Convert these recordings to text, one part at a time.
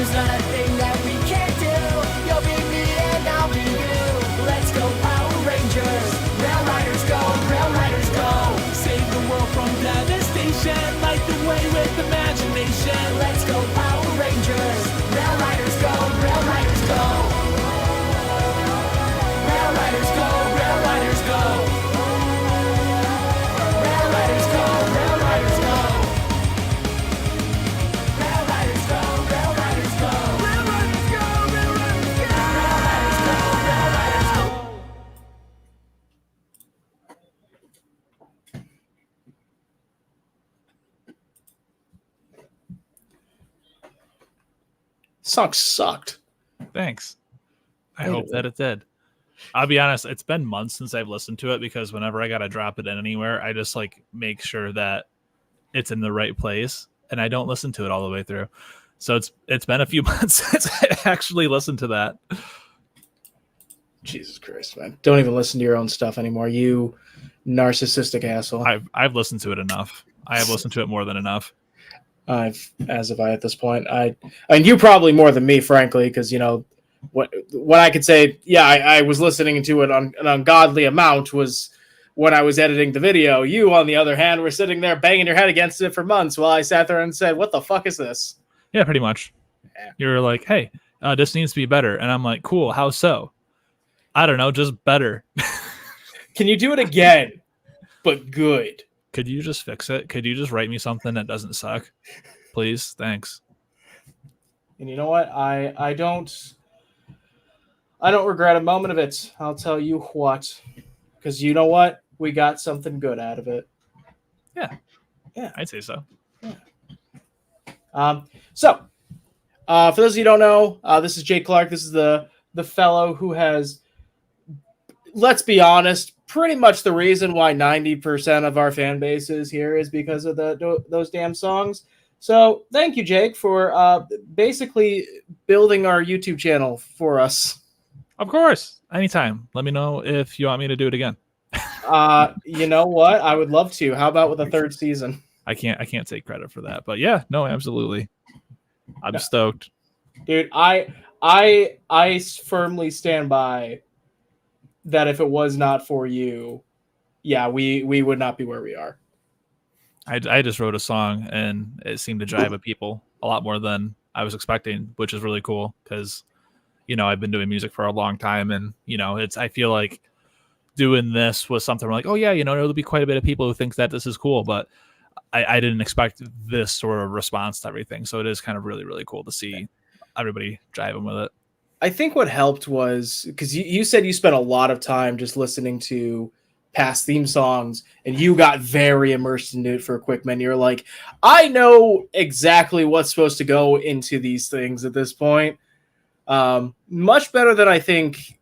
There's not a thing that we can't do. You'll be me and I'll be you. Let's go Power Rangers. Rail Riders go, Rail Riders go. Save the world from devastation. Light the way with imagination. Let's go Power Rangers. Rail Riders go, Rail Riders go. Rail Riders go, Rail Riders go. Rail Riders go, Rail Riders go. Rail Riders go, Rail Riders go. Rail Riders go, Rail Riders go. Rail Riders go, Rail Riders go. Song sucked. Thanks. I hope that it did. I'll be honest, it's been months since I've listened to it because whenever I gotta drop it in anywhere, I just like make sure that it's in the right place and I don't listen to it all the way through. So it's been a few months since I actually listened to that. Jesus Christ, man. Don't even listen to your own stuff anymore, you narcissistic asshole. I've listened to it enough. I have listened to it more than enough. As have I at this point. And you probably more than me, frankly, because, you know, what I could say, yeah, I was listening to it on an ungodly amount was when I was editing the video. You, on the other hand, were sitting there banging your head against it for months while I sat there and said, what the fuck is this? Yeah, pretty much. Yeah. You're like, hey, this needs to be better. And I'm like, cool, how so? I don't know, just better. Can you do it again, but good? Could you just fix it? Could you just write me something that doesn't suck? Please? Thanks. And you know what? I don't regret a moment of it. I'll tell you what. Because you know what? We got something good out of it. Yeah. Yeah. I'd say so. So, for those of you who don't know, this is Jake Clark. This is the fellow who has, let's be honest, pretty much the reason why 90% of our fan base is here is because of those damn songs. So thank you, Jake, for basically building our YouTube channel for us. Of course. Anytime. Let me know if you want me to do it again. You know what? I would love to. How about with a third season? I can't take credit for that. But yeah, no, absolutely. I'm stoked. Dude, I firmly stand by that if it was not for you, yeah, we would not be where we are. I just wrote a song and it seemed to jive with people a lot more than I was expecting, which is really cool because, you know, I've been doing music for a long time and, you know, I feel like doing this was something like, oh yeah, you know, there'll be quite a bit of people who think that this is cool, but I didn't expect this sort of response to everything. So it is kind of really, really cool to see everybody jiving with it. I think what helped was because you said you spent a lot of time just listening to past theme songs and you got very immersed into it for a quick minute. You're like, I know exactly what's supposed to go into these things at this point. Much better than I think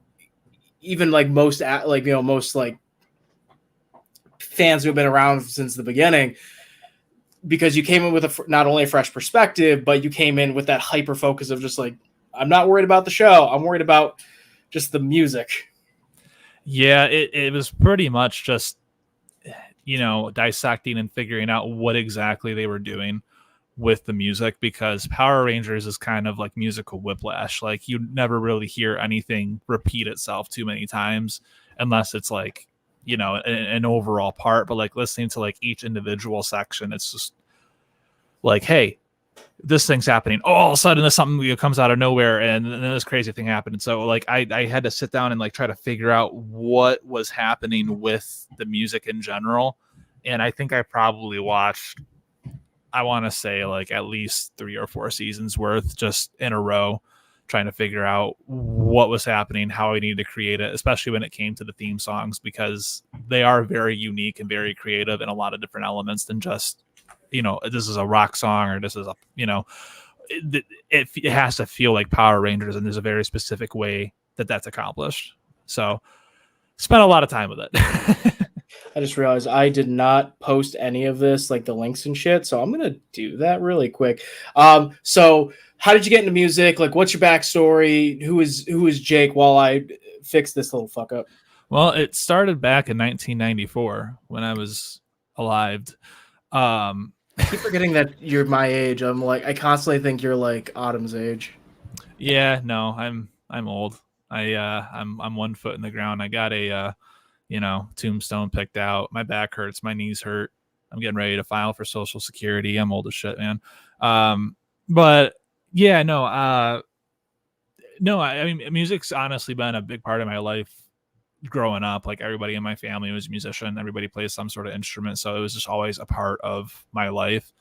even like most like fans who have been around since the beginning, because you came in with not only a fresh perspective, but you came in with that hyper focus of just like, I'm not worried about the show. I'm worried about just the music. Yeah, it was pretty much just, you know, dissecting and figuring out what exactly they were doing with the music, because Power Rangers is kind of like musical whiplash. Like you never really hear anything repeat itself too many times unless it's like, you know, an overall part. But like listening to like each individual section, it's just like, hey, this thing's happening. Oh, all of a sudden there's something that comes out of nowhere and then this crazy thing happened. And so like I had to sit down and like try to figure out what was happening with the music in general. And I think I probably watched, I want to say like at least 3 or 4 seasons worth just in a row, trying to figure out what was happening, how I needed to create it, especially when it came to the theme songs, because they are very unique and very creative in a lot of different elements than just, you know, this is a rock song or this is a, you know, it has to feel like Power Rangers, and there's a very specific way that that's accomplished. So spent a lot of time with it. I just realized I did not post any of this, like the links and shit. So I'm going to do that really quick. So how did you get into music? Like, what's your backstory? Who is Jake while I fix this little fuck up? Well, it started back in 1994 when I was alive. I keep forgetting that you're my age. I constantly think you're like Autumn's age. Yeah, no, I'm old. I'm 1 foot in the ground. I got a tombstone picked out. My back hurts, my knees hurt. I'm getting ready to file for Social Security. I'm old as shit, man. But yeah, no, I mean, music's honestly been a big part of my life growing up. Like everybody in my family was a musician. Everybody plays some sort of instrument, so it was just always a part of my life.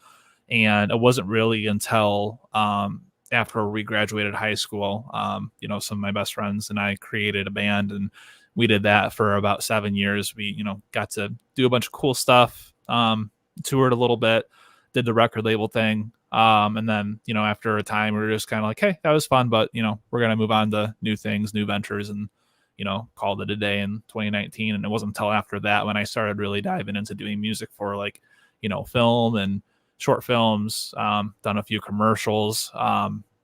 And it wasn't really until after we graduated high school, some of my best friends and I created a band, and we did that for about 7 years. We, got to do a bunch of cool stuff, toured a little bit, did the record label thing. And then, after a time, we were just kind of like, hey, that was fun, but, we're going to move on to new things, new ventures, and, called it a day in 2019. And it wasn't until after that when I started really diving into doing music for like, film and short films, done a few commercials,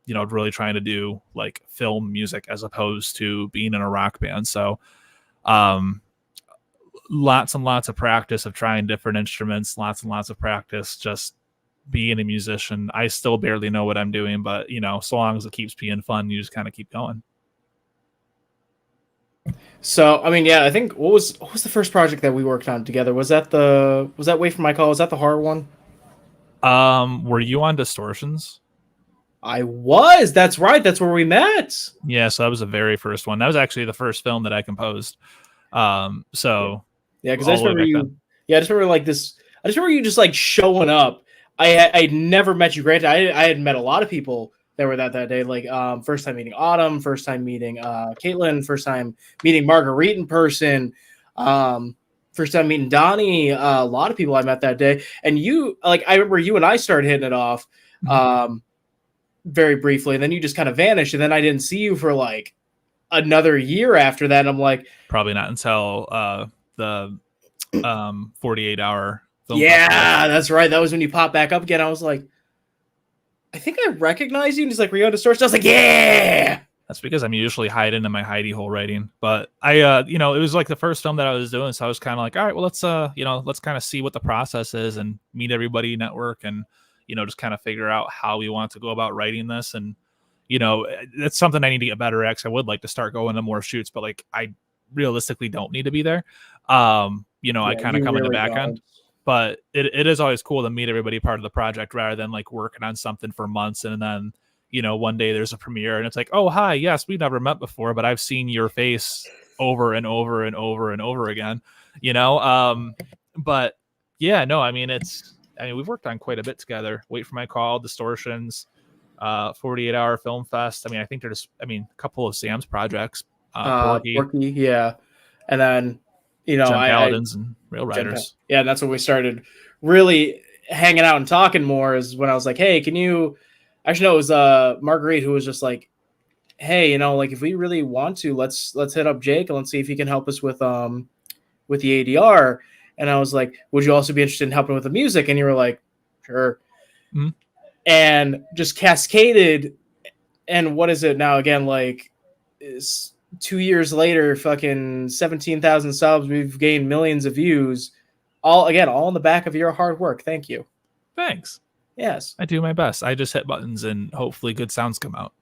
really trying to do like film music as opposed to being in a rock band. So, lots and lots of practice of trying different instruments, lots and lots of practice just being a musician. I still barely know what I'm doing, but so long as it keeps being fun, you just kind of keep going. So, I mean, yeah, I think what was the first project that we worked on together? Was that Wait for My Call? Was that the horror one? Were you on Distortions? I was. That's right. That's where we met. Yeah, so that was the very first one. That was actually the first film that I composed. So yeah, because I just remember you. Yeah, I just remember like this. I just remember you just like showing up. I'd never met you. Granted, I had met a lot of people that were that day. Like first time meeting Autumn, first time meeting Caitlin, first time meeting Marguerite in person. First time meeting Donnie, a lot of people I met that day. And you, like, I remember you and I started hitting it off very briefly, and then you just kind of vanished. And then I didn't see you for like another year after that. And I'm like, probably not until the 48-hour film. Yeah, festival. That's right. That was when you popped back up again. I was like, I think I recognize you. And he's like, were you on Distortion? I was like, yeah. That's because I'm usually hiding in my hidey hole writing. But I, it was like the first film that I was doing. So I was kind of like, all right, well, let's kind of see what the process is and meet everybody, network, and, just kind of figure out how we want to go about writing this. And, it's something I need to get better at. 'Cause I would like to start going to more shoots, but like, I realistically don't need to be there. I kind of come in the back end. But it is always cool to meet everybody part of the project rather than like working on something for months and then, one day there's a premiere and it's like, oh, hi, yes, we've never met before, but I've seen your face over and over and over and over again, but yeah, no, I mean, we've worked on quite a bit together. Wait for My Call, Distortions, 48-hour Film Fest. I mean, I think there's, a couple of Sam's projects, Porky, yeah. And then, Paladins and Rail Riders. Yeah, and that's when we started really hanging out and talking more, is when I was like, hey, can you actually, no, it was Marguerite who was just like, hey, like if we really want to, let's hit up Jake and let's see if he can help us with the ADR. And I was like, would you also be interested in helping with the music? And you were like, sure. Mm-hmm. And just cascaded. And what is it now again? Like, is 2 years later, fucking 17,000 subs. We've gained millions of views. All in the back of your hard work. Thank you. Thanks. Yes. I do my best. I just hit buttons and hopefully good sounds come out.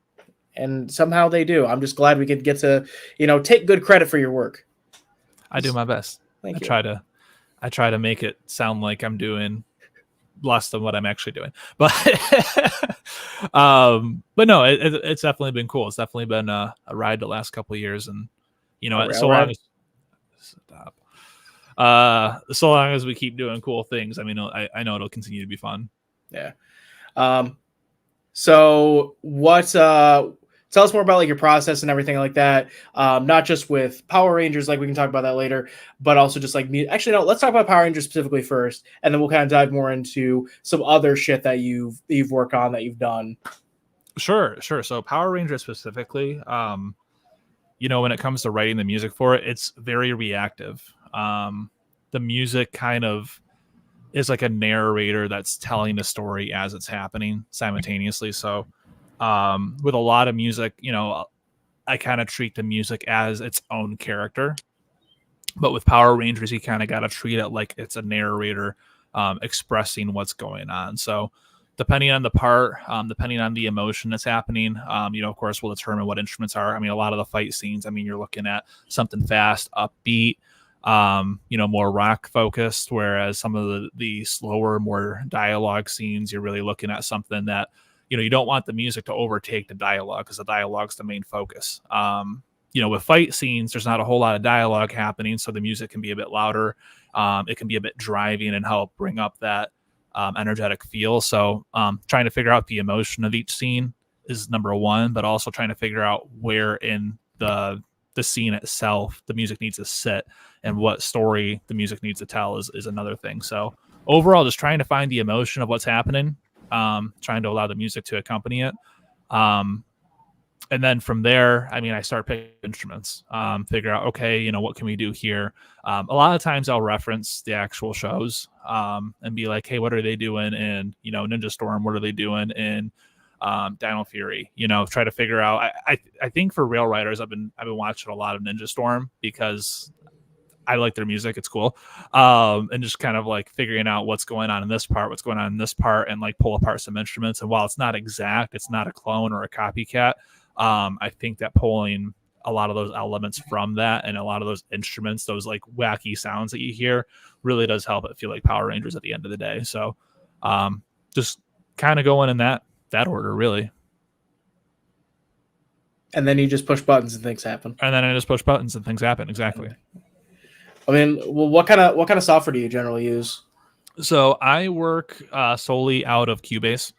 And somehow they do. I'm just glad we could get to, take good credit for your work. I do my best. Thank you. I try to make it sound like I'm doing less than what I'm actually doing. But but no, it's definitely been cool. It's definitely been a ride the last couple of years, and so long as we keep doing cool things, I know it'll continue to be fun. Yeah. So what tell us more about like your process and everything like that. Not just with Power Rangers, like we can talk about that later, but also just like actually, no, let's talk about Power Rangers specifically first, and then we'll kind of dive more into some other shit that you've worked on, that you've done. Sure. So Power Rangers specifically, when it comes to writing the music for it, it's very reactive. The music kind of is like a narrator that's telling the story as it's happening simultaneously. So with a lot of music, I kind of treat the music as its own character. But with Power Rangers, you kind of got to treat it like it's a narrator expressing what's going on. So depending on the part, depending on the emotion that's happening, of course, will determine what instruments are. I mean, a lot of the fight scenes, I mean, you're looking at something fast, upbeat, more rock focused, whereas some of the slower, more dialogue scenes, you're really looking at something that, you don't want the music to overtake the dialogue because the dialogue's the main focus. With fight scenes, there's not a whole lot of dialogue happening, so the music can be a bit louder. It can be a bit driving and help bring up that energetic feel. So trying to figure out the emotion of each scene is number one, but also trying to figure out where in the scene itself the music needs to sit and what story the music needs to tell is another thing. So overall, just trying to find the emotion of what's happening, trying to allow the music to accompany it. And then from there, I mean, I start picking instruments, figure out, okay, what can we do here? A lot of times I'll reference the actual shows and be like, hey, what are they doing in, Ninja Storm? What are they doing in Dino Fury? Try to figure out. I think for Rail Riders, I've been watching a lot of Ninja Storm because I like their music. It's cool. And just kind of like figuring out what's going on in this part, and like pull apart some instruments. And while it's not exact, it's not a clone or a copycat. I think that pulling a lot of those elements from that and a lot of those instruments, those like wacky sounds that you hear, really does help it feel like Power Rangers at the end of the day. So just kind of going in that order, really. And then you just push buttons and things happen. Exactly. I mean, well, what kind of software do you generally use? So I work solely out of Cubase.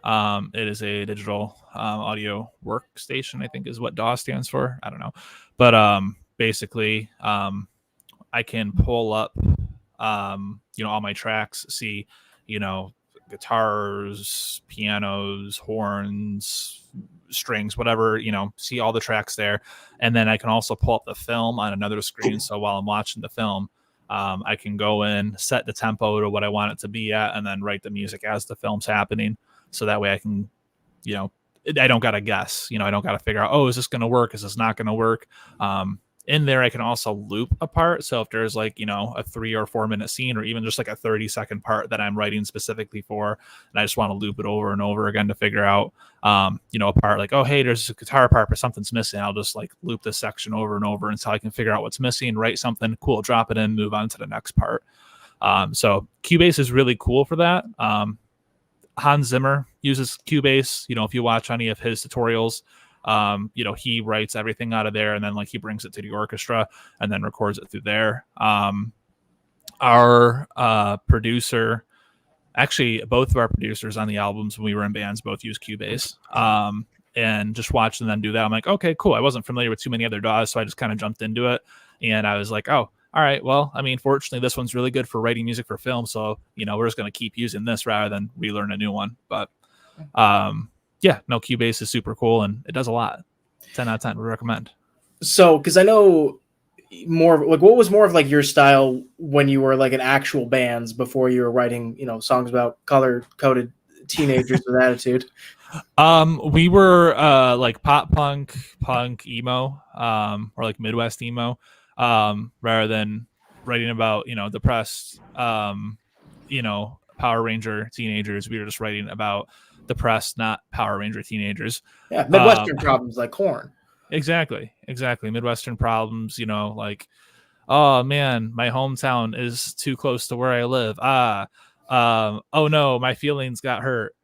It is a digital audio workstation, I think is what DAW stands for. I don't know. But basically, I can pull up, all my tracks, see, guitars, pianos, horns, strings, whatever, see all the tracks there. And then I can also pull up the film on another screen. So while I'm watching the film, I can go in, set the tempo to what I want it to be at, and then write the music as the film's happening. So that way I can, I don't got to guess, I don't got to figure out, oh, is this going to work? Is this not going to work? In there, I can also loop a part. So if there's like, a 3 or 4 minute scene, or even just like a 30-second part that I'm writing specifically for, and I just want to loop it over and over again to figure out, a part like, oh, hey, there's a guitar part, but something's missing. I'll just like loop this section over and over until I can figure out what's missing, write something cool, drop it in, move on to the next part. So Cubase is really cool for that. Hans Zimmer uses Cubase. If you watch any of his tutorials, he writes everything out of there, and then like he brings it to the orchestra and then records it through there. Our producer, actually both of our producers on the albums when we were in bands both use Cubase. And just watching them do that, I'm like, okay, cool. I wasn't familiar with too many other DAWs, so I just kind of jumped into it, and I was like, oh, all right, well, I mean, fortunately, this one's really good for writing music for film, so we're just going to keep using this rather than relearn a new one. But Cubase is super cool, and it does a lot. 10 out of 10 would recommend. So, because I know more like, what was more of like your style when you were like in actual bands before you were writing, songs about color-coded teenagers with attitude? We were like pop punk, emo, or like Midwest emo. Rather than writing about, depressed, Power Ranger teenagers, we were just writing about depressed, not Power Ranger teenagers. Yeah, Midwestern problems like corn. Exactly. Midwestern problems, like, oh man, my hometown is too close to where I live. Oh no, my feelings got hurt.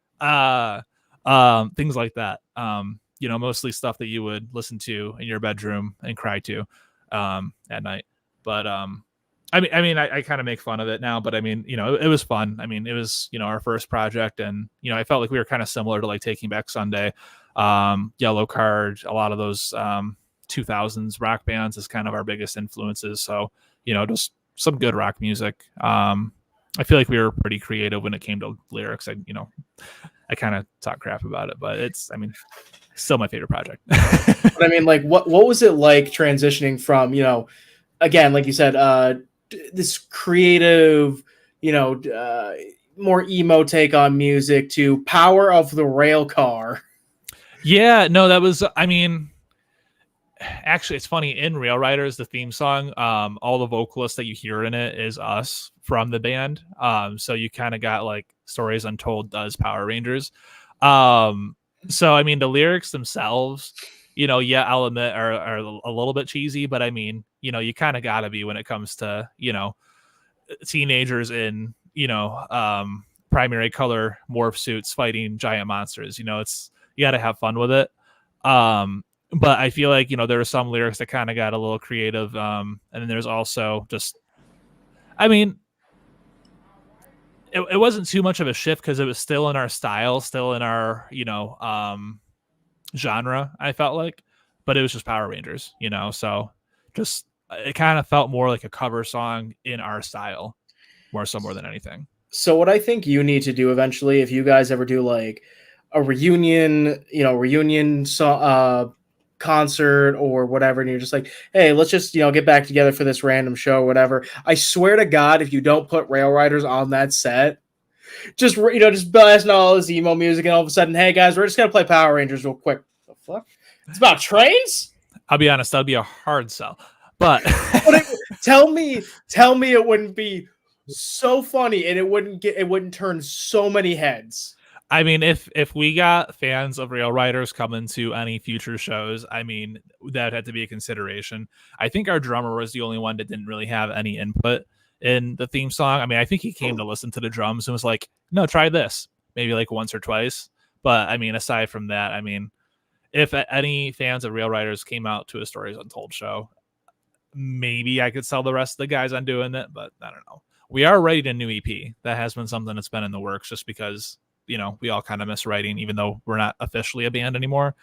Things like that. Mostly stuff that you would listen to in your bedroom and cry to at night. But I kind of make fun of it now, but I mean, it was fun. I mean, it was, our first project, and I felt like we were kind of similar to like Taking Back Sunday, Yellow Card, a lot of those 2000s rock bands is kind of our biggest influences. So, just some good rock music. I feel like we were pretty creative when it came to lyrics. I kind of talk crap about it, but it's still my favorite project. But I mean, like, what was it like transitioning from, again, like you said, this creative, more emo take on music to Power of the Rail Car? Yeah, no, that was, I mean, actually, it's funny, in Rail Riders, the theme song, all the vocalists that you hear in it is us from the band. So you kind of got like Stories Untold does Power Rangers. So I mean, the lyrics themselves, yeah, I'll admit are a little bit cheesy, but I mean, you kind of gotta be when it comes to, teenagers in, primary color morph suits fighting giant monsters. It's, you gotta have fun with it. But I feel like, there are some lyrics that kind of got a little creative. And then there's also just, I mean, it wasn't too much of a shift because it was still in our style, still in our, genre, I felt like, but it was just Power Rangers, so just, it kind of felt more like a cover song in our style, more than anything. So what I think you need to do eventually, if you guys ever do like a reunion, concert or whatever, and you're just like, hey, let's just get back together for this random show or whatever. I swear to God, if you don't put Rail Riders on that set, just blasting all this emo music, and all of a sudden, hey guys, we're just gonna play Power Rangers real quick. The fuck? It's about trains? I'll be honest, that'd be a hard sell, but tell me it wouldn't be so funny, and it wouldn't turn so many heads. I mean, if we got fans of Rail Riders coming to any future shows, I mean, that had to be a consideration. I think our drummer was the only one that didn't really have any input in the theme song. I mean, I think he came to listen to the drums and was like, no, try this, maybe like once or twice. But I mean, aside from that, I mean, if any fans of Rail Riders came out to a Stories Untold show, maybe I could sell the rest of the guys on doing it, but I don't know. We are writing a new EP. That has been something that's been in the works just because, we all kind of miss writing, even though we're not officially a band anymore.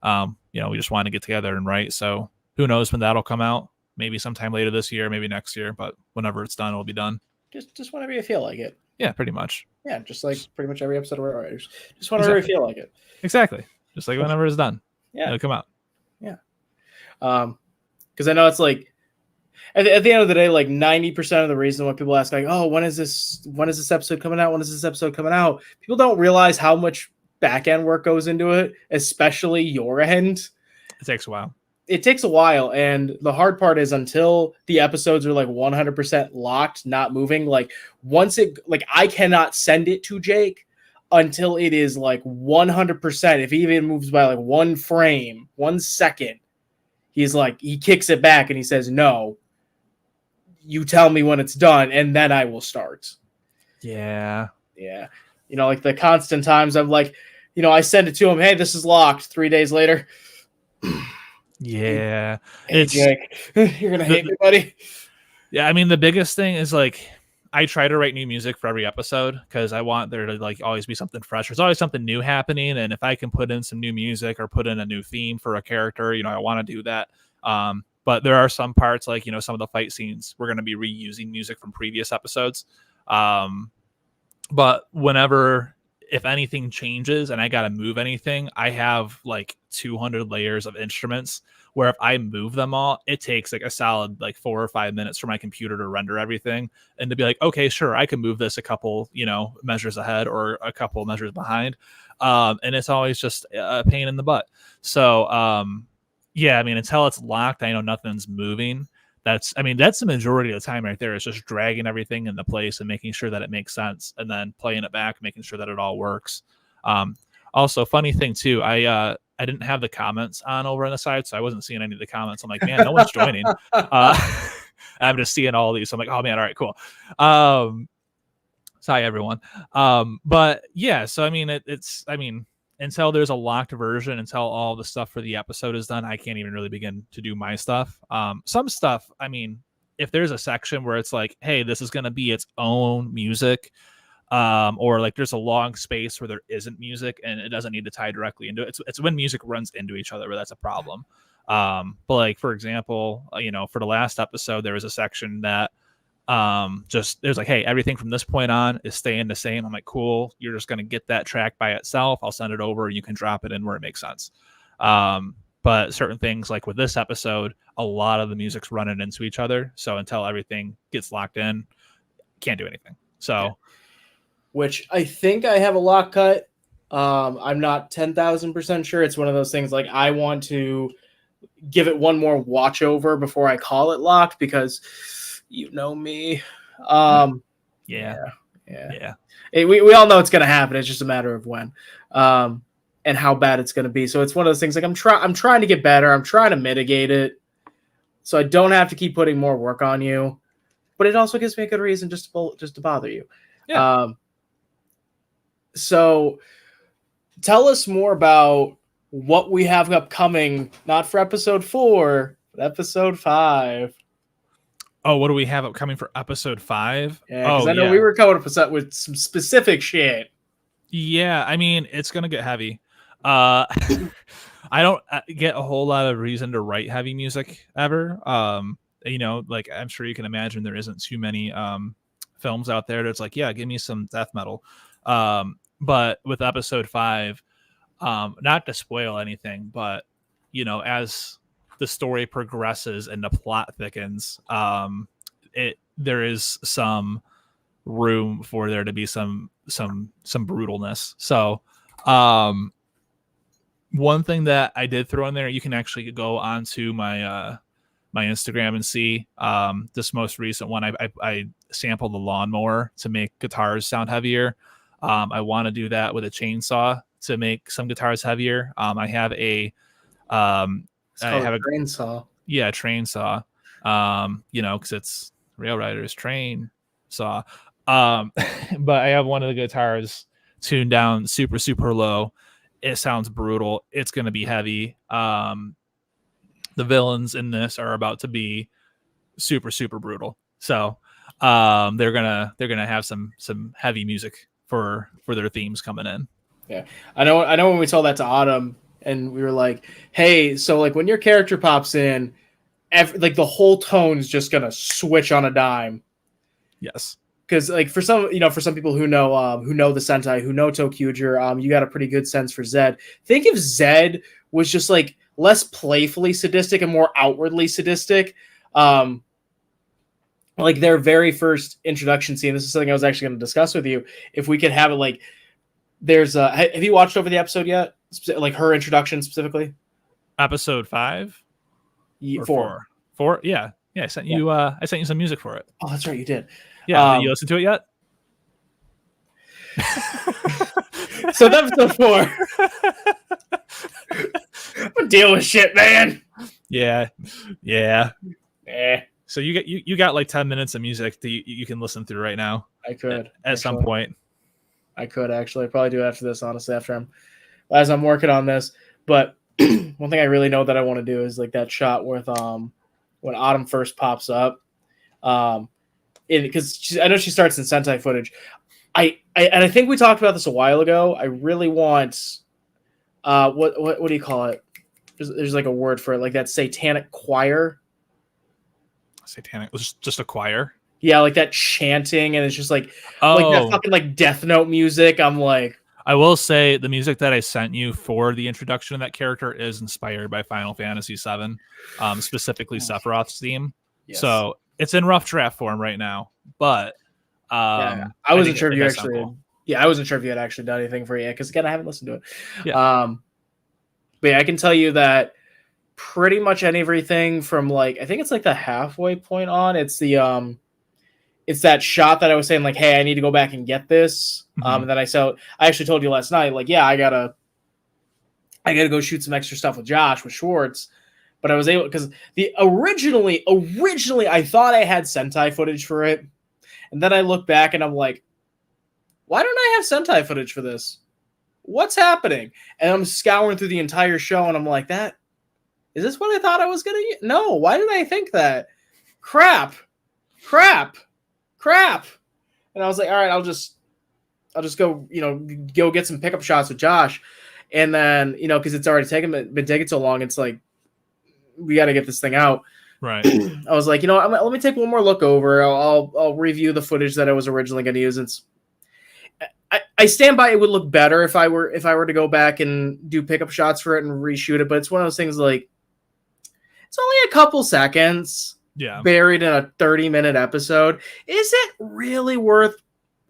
We just want to get together and write. So who knows when that'll come out? Maybe sometime later this year, maybe next year, but whenever it's done, it'll be done. Just whenever you feel like it. Yeah, pretty much. Yeah, just like pretty much every episode of Rail Riders. Just whenever you feel like it. Exactly. Just like whenever it's done. Yeah. It'll come out. Yeah. Because I know it's like, at the end of the day, like 90% of the reason why people ask, like, oh, when is this episode coming out? When is this episode coming out? People don't realize how much back end work goes into it, especially your end. It takes a while. It takes a while. And the hard part is until the episodes are like 100% locked, not moving, like once it, like I cannot send it to Jake until it is like 100%. If he even moves by like 1 frame, 1 second, he's like, he kicks it back and he says, no, you tell me when it's done, and then I will start. Yeah. Yeah. Like the constant times I'm like, I send it to him, hey, this is locked. 3 days later. Yeah. Hey, Jake, you're going to hate me, buddy. Yeah, I mean, the biggest thing is like, I try to write new music for every episode because I want there to like always be something fresh. There's always something new happening. And if I can put in some new music or put in a new theme for a character, I want to do that. But there are some parts like, some of the fight scenes, we're going to be reusing music from previous episodes. But if anything changes and I got to move anything, I have like 200 layers of instruments where if I move them all, it takes like a solid like 4 or 5 minutes for my computer to render everything and to be like, okay, sure, I can move this a couple, measures ahead or a couple measures behind. And it's always just a pain in the butt. So, yeah, I mean, until it's locked, I know nothing's moving. That's the majority of the time right there. It's just dragging everything into place and making sure that it makes sense and then playing it back, making sure that it all works. Also, funny thing too, I didn't have the comments on over on the side, so I wasn't seeing any of the comments. I'm like, man, no one's joining. I'm just seeing all of these. So I'm like, oh man, all right, cool. Sorry, everyone. But yeah, so I mean, until there's a locked version, until all the stuff for the episode is done, I can't even really begin to do my stuff. Some stuff, I mean, if there's a section where it's like, hey, this is going to be its own music, or like there's a long space where there isn't music and it doesn't need to tie directly into it. It's when music runs into each other where that's a problem. But like, for example, for the last episode, there was a section that just there's like, hey, everything from this point on is staying the same. I'm like, cool, you're just going to get that track by itself. I'll send it over and you can drop it in where it makes sense. But certain things like with this episode, a lot of the music's running into each other. So until everything gets locked in, can't do anything. So, yeah. Which I think I have a lock cut. I'm not 10,000% sure. It's one of those things like I want to give it one more watch over before I call it locked, because you know me. Yeah. We all know it's going to happen. It's just a matter of when, and how bad it's going to be. So it's one of those things, like I'm trying to get better. I'm trying to mitigate it so I don't have to keep putting more work on you, but it also gives me a good reason just to bother you. Yeah. So tell us more about what we have upcoming, not for episode 4, but episode 5. Oh, what do we have upcoming for episode 5? Yeah, because I know we were coming up with some specific shit. Yeah, I mean, it's gonna get heavy. I don't get a whole lot of reason to write heavy music ever. Like I'm sure you can imagine, there isn't too many films out there that's like, yeah, give me some death metal. But with episode 5, not to spoil anything, but as the story progresses and the plot thickens, there is some room for there to be some brutalness. So one thing that I did throw in there, you can actually go onto my my Instagram and see this most recent one. I sampled the lawnmower to make guitars sound heavier. I want to do that with a chainsaw to make some guitars heavier. I have a train saw. Yeah, train saw. Because it's Rail Riders train saw. But I have one of the guitars tuned down super, super low. It sounds brutal. It's gonna be heavy. The villains in this are about to be super, super brutal. So they're gonna have some heavy music for their themes coming in. Yeah, I know when we told that to Autumn, and we were like, hey, so like when your character pops in, like the whole tone's just gonna switch on a dime. Yes, because like for some people who know the Sentai, who know Tokyuger, you got a pretty good sense for Zed. Think if Zed was just like less playfully sadistic and more outwardly sadistic. Like their very first introduction scene, this is something I was actually going to discuss with you. If we could have it like, have you watched over the episode yet? Like her introduction specifically? Episode 5? 4. 4? Yeah. I sent you some music for it. Oh, that's right, you did. Yeah, did you listen to it yet? So that's episode 4. I'm dealing with shit, man. Yeah. Eh. So you got like 10 minutes of music that you can listen through right now. I could at some point. I could actually probably do it after this, honestly, as I'm working on this. But one thing I really know that I want to do is like that shot with when Autumn first pops up, because I know she starts in Sentai footage. I think we talked about this a while ago. I really want what do you call it? There's like a word for it, like that satanic choir. Satanic, just a choir. Yeah, like that chanting, and it's just like that fucking like Death Note music. I'm like, I will say the music that I sent you for the introduction of that character is inspired by Final Fantasy VII, specifically Sephiroth's theme. Yes. So it's in rough draft form right now, but I wasn't sure if you actually. Cool. Yeah, I wasn't sure if you had actually done anything for it yet, because again, I haven't listened to it. Yeah. But yeah, I can tell you that pretty much everything from like, I think it's like the halfway point on. It's the it's that shot that I was saying like, hey, I need to go back and get this. And then I actually told you last night, like, yeah, I gotta go shoot some extra stuff with Josh, with Schwartz. But I was able, because originally I thought I had Sentai footage for it. And then I look back and I'm like, why don't I have Sentai footage for this? What's happening? And I'm scouring through the entire show and I'm like, is this what I thought I was going to use? No, why did I think that? Crap. And I was like, all right, I'll just go, go get some pickup shots with Josh. And then, because it's already been taking so long, it's like, we got to get this thing out. Right. I was like, let me take one more look over. I'll review the footage that I was originally going to use. I stand by it would look better if I were to go back and do pickup shots for it and reshoot it. But it's one of those things like, it's only a couple seconds. Yeah. Buried in a 30-minute episode. Is it really worth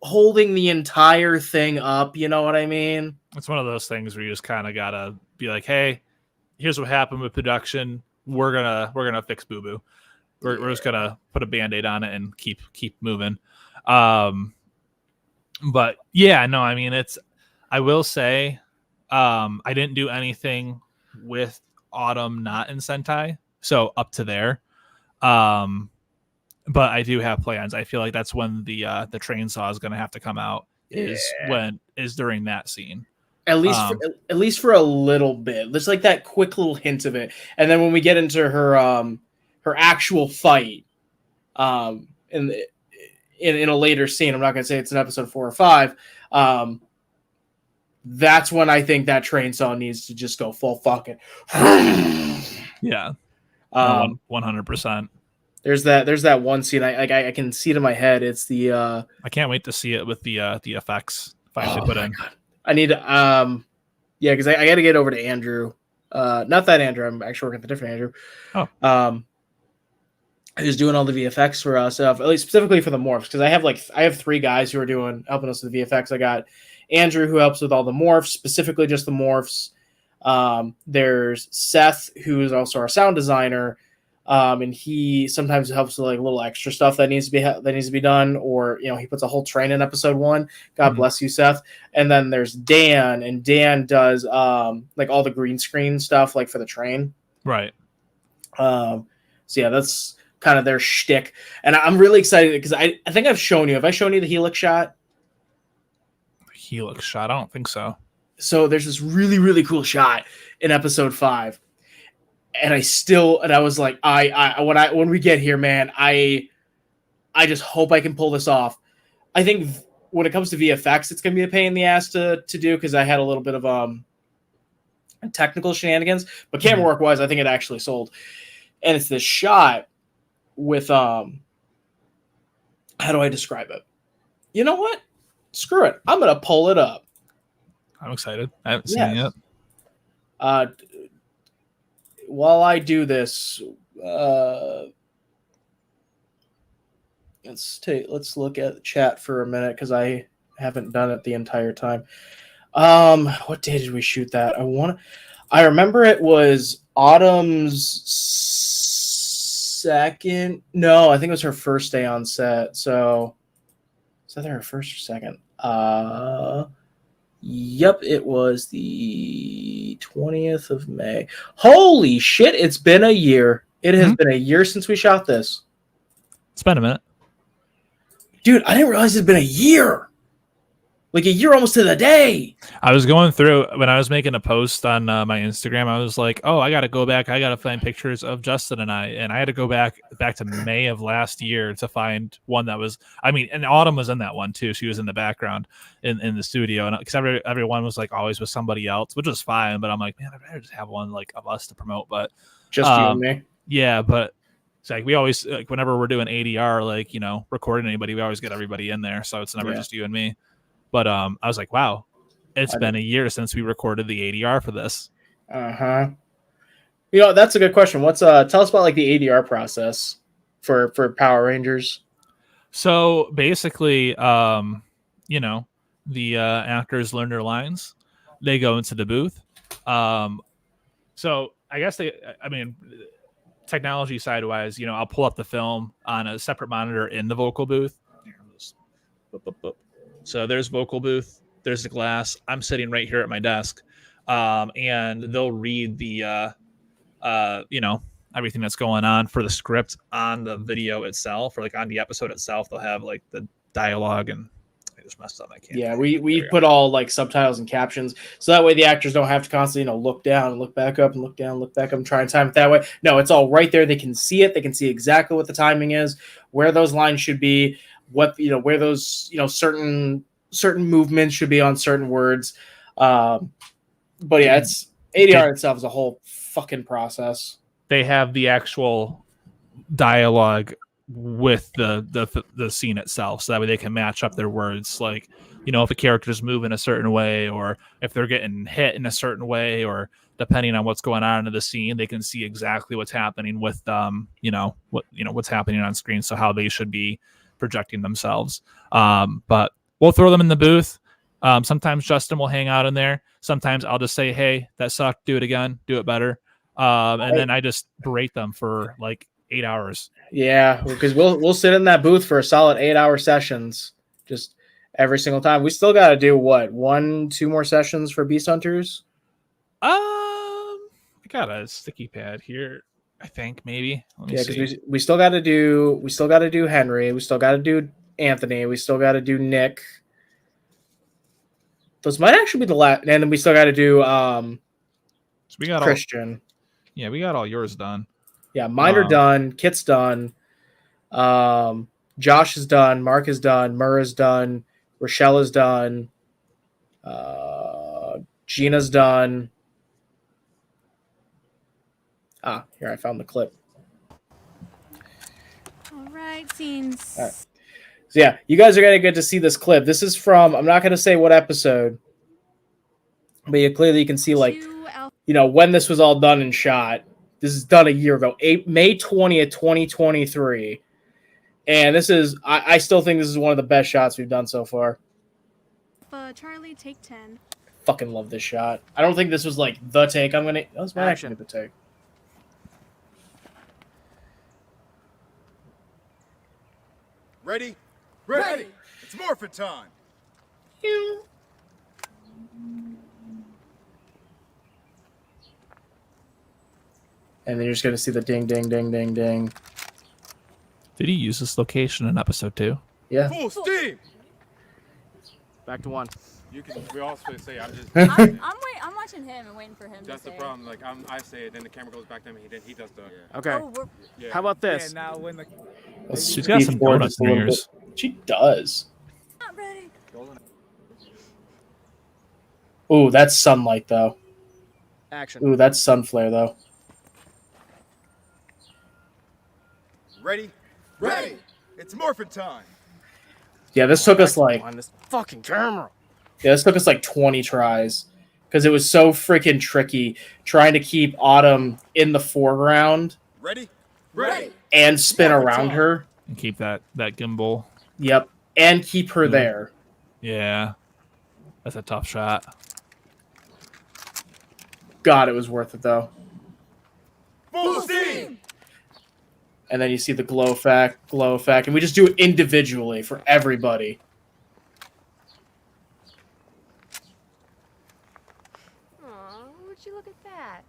holding the entire thing up? You know what I mean? It's one of those things where you just kind of gotta be like, hey, here's what happened with production. We're gonna fix Boo Boo. We're just gonna put a Band-Aid on it and keep moving. But yeah, no, I mean, I will say, I didn't do anything with Autumn not in Sentai, so up to there. But I do have plans. I feel like that's when the train saw is going to have to come out. Is during that scene. At least for a little bit. There's like that quick little hint of it, and then when we get into her actual fight, in a later scene, I'm not going to say it's in episode 4 or 5. That's when I think that train saw needs to just go full fucking. Yeah, 100%. There's that one scene I can see it in my head. It's the I can't wait to see it with the effects finally put in. God. I need to yeah, because I got to get over to Andrew. Not that Andrew. I'm actually working with a different Andrew. Oh. Who's doing all the VFX for us, at least specifically for the morphs, because I have 3 guys who are helping us with the VFX. I got Andrew, who helps with all the morphs, specifically just the morphs. There's Seth, who is also our sound designer, and he sometimes helps with like little extra stuff that needs to be done, or he puts a whole train in episode 1. God bless you, Seth. And then there's Dan, and Dan does like all the green screen stuff, like for the train. Right. So yeah, that's kind of their shtick, and I'm really excited because I think I've shown you. Have I shown you the helix shot? Helix shot? I don't think so. So there's this really, really cool shot in episode 5, and I was like, when we get here, man, I just hope I can pull this off. I think when it comes to VFX, it's gonna be a pain in the ass to do, because I had a little bit of technical shenanigans, but camera work wise, I think it actually sold. And it's this shot with how do I describe it? You know what? Screw it. I'm gonna pull it up. I'm excited. I haven't seen it yet. While I do this, let's look at the chat for a minute, because I haven't done it the entire time. What day did we shoot that? I remember it was Autumn's second. No, I think it was her first day on set. So is that her first or second? Yep, it was the 20th of May. Holy shit, it's been a year. It has been a year since we shot this. It's been a minute. Dude, I didn't realize it's been a year. Like a year almost to the day. I was going through when I was making a post on my Instagram. I was like, "Oh, I got to go back. I got to find pictures of Justin and I." And I had to go back to May of last year to find one that was. I mean, and Autumn was in that one too. She was in the background in the studio, and because everyone was like always with somebody else, which was fine. But I'm like, man, I better just have one like of us to promote. But just you and me. Yeah, but it's like we always like whenever we're doing ADR, like recording anybody, we always get everybody in there, so it's never just you and me. But I was like, wow, it's been a year since we recorded the ADR for this. That's a good question. Tell us about like the ADR process for Power Rangers. So basically, the actors learn their lines. They go into the booth. So I guess technology side wise, I'll pull up the film on a separate monitor in the vocal booth. So there's vocal booth, there's the glass. I'm sitting right here at my desk, and they'll read the, everything that's going on for the script on the video itself, or like on the episode itself. They'll have like the dialogue, and I just messed up. I can't. Yeah, we put all like subtitles and captions, so that way the actors don't have to constantly look down and look back up and look down, look back up and try and time it that way. No, it's all right there. They can see it. They can see exactly what the timing is, where those lines should be. What where those certain movements should be on certain words, but yeah, it's ADR itself is a whole fucking process. They have the actual dialogue with the scene itself, so that way they can match up their words. Like if a character's moving a certain way, or if they're getting hit in a certain way, or depending on what's going on in the scene, they can see exactly what's happening with what's happening on screen, so how they should be projecting themselves. But we'll throw them in the booth. Sometimes Justin will hang out in there. Sometimes I'll just say, hey, that sucked, do it again, do it better. And then I just berate them for like 8 hours. Yeah, because we'll sit in that booth for a solid 8-hour sessions, just every single time. We still got to do what 1-2 more sessions for Beast Hunters. I got a sticky pad here. I think maybe. Let me Yeah, see. because we still got to do Henry. We still got to do Anthony. We still got to do Nick. Those might actually be the last, and then we still got to do So we got Christian. we got all yours done. Yeah, mine are done. Kit's done. Josh is done. Mark is done. Murr is done. Rochelle is done. Gina's done. Here I found the clip. All right, scenes. All right. So yeah, you guys are gonna get to see this clip. This is from, I'm not gonna say what episode, but you can see like, when this was all done and shot. This is done a year ago, May 20th, 2023. And this is, I still think this is one of the best shots we've done so far. Charlie, take 10. Fucking love this shot. I don't think this was like the take. This might actually be the take. Ready? Ready! It's morphin' time! And then you're just going to see the ding, ding, ding, ding, ding. Did he use this location in episode 2? Yeah. Full steam! Back to 1. You can. We all say I'm just. I'm watching him and waiting for him. That's to the say problem. Like I say it, then the camera goes back to him, and he does the. Okay. Oh, we're, Yeah. How about this? now when the She's got some donuts in her ears. She does. not ready. Ooh, that's sunlight, though. Action. Ooh, that's sun flare, though. Ready? Ready! It's morphin' time! Yeah, this took us like... on this fucking camera. Yeah, this took us like 20 tries. Because it was so freaking tricky trying to keep Autumn in the foreground. Ready? Ready! And spin around her. And keep that gimbal. Yep. And keep her there. Yeah. That's a tough shot. God, it was worth it, though. Full steam! And then you see the glow effect. And we just do it individually for everybody. Aw, would you look at that?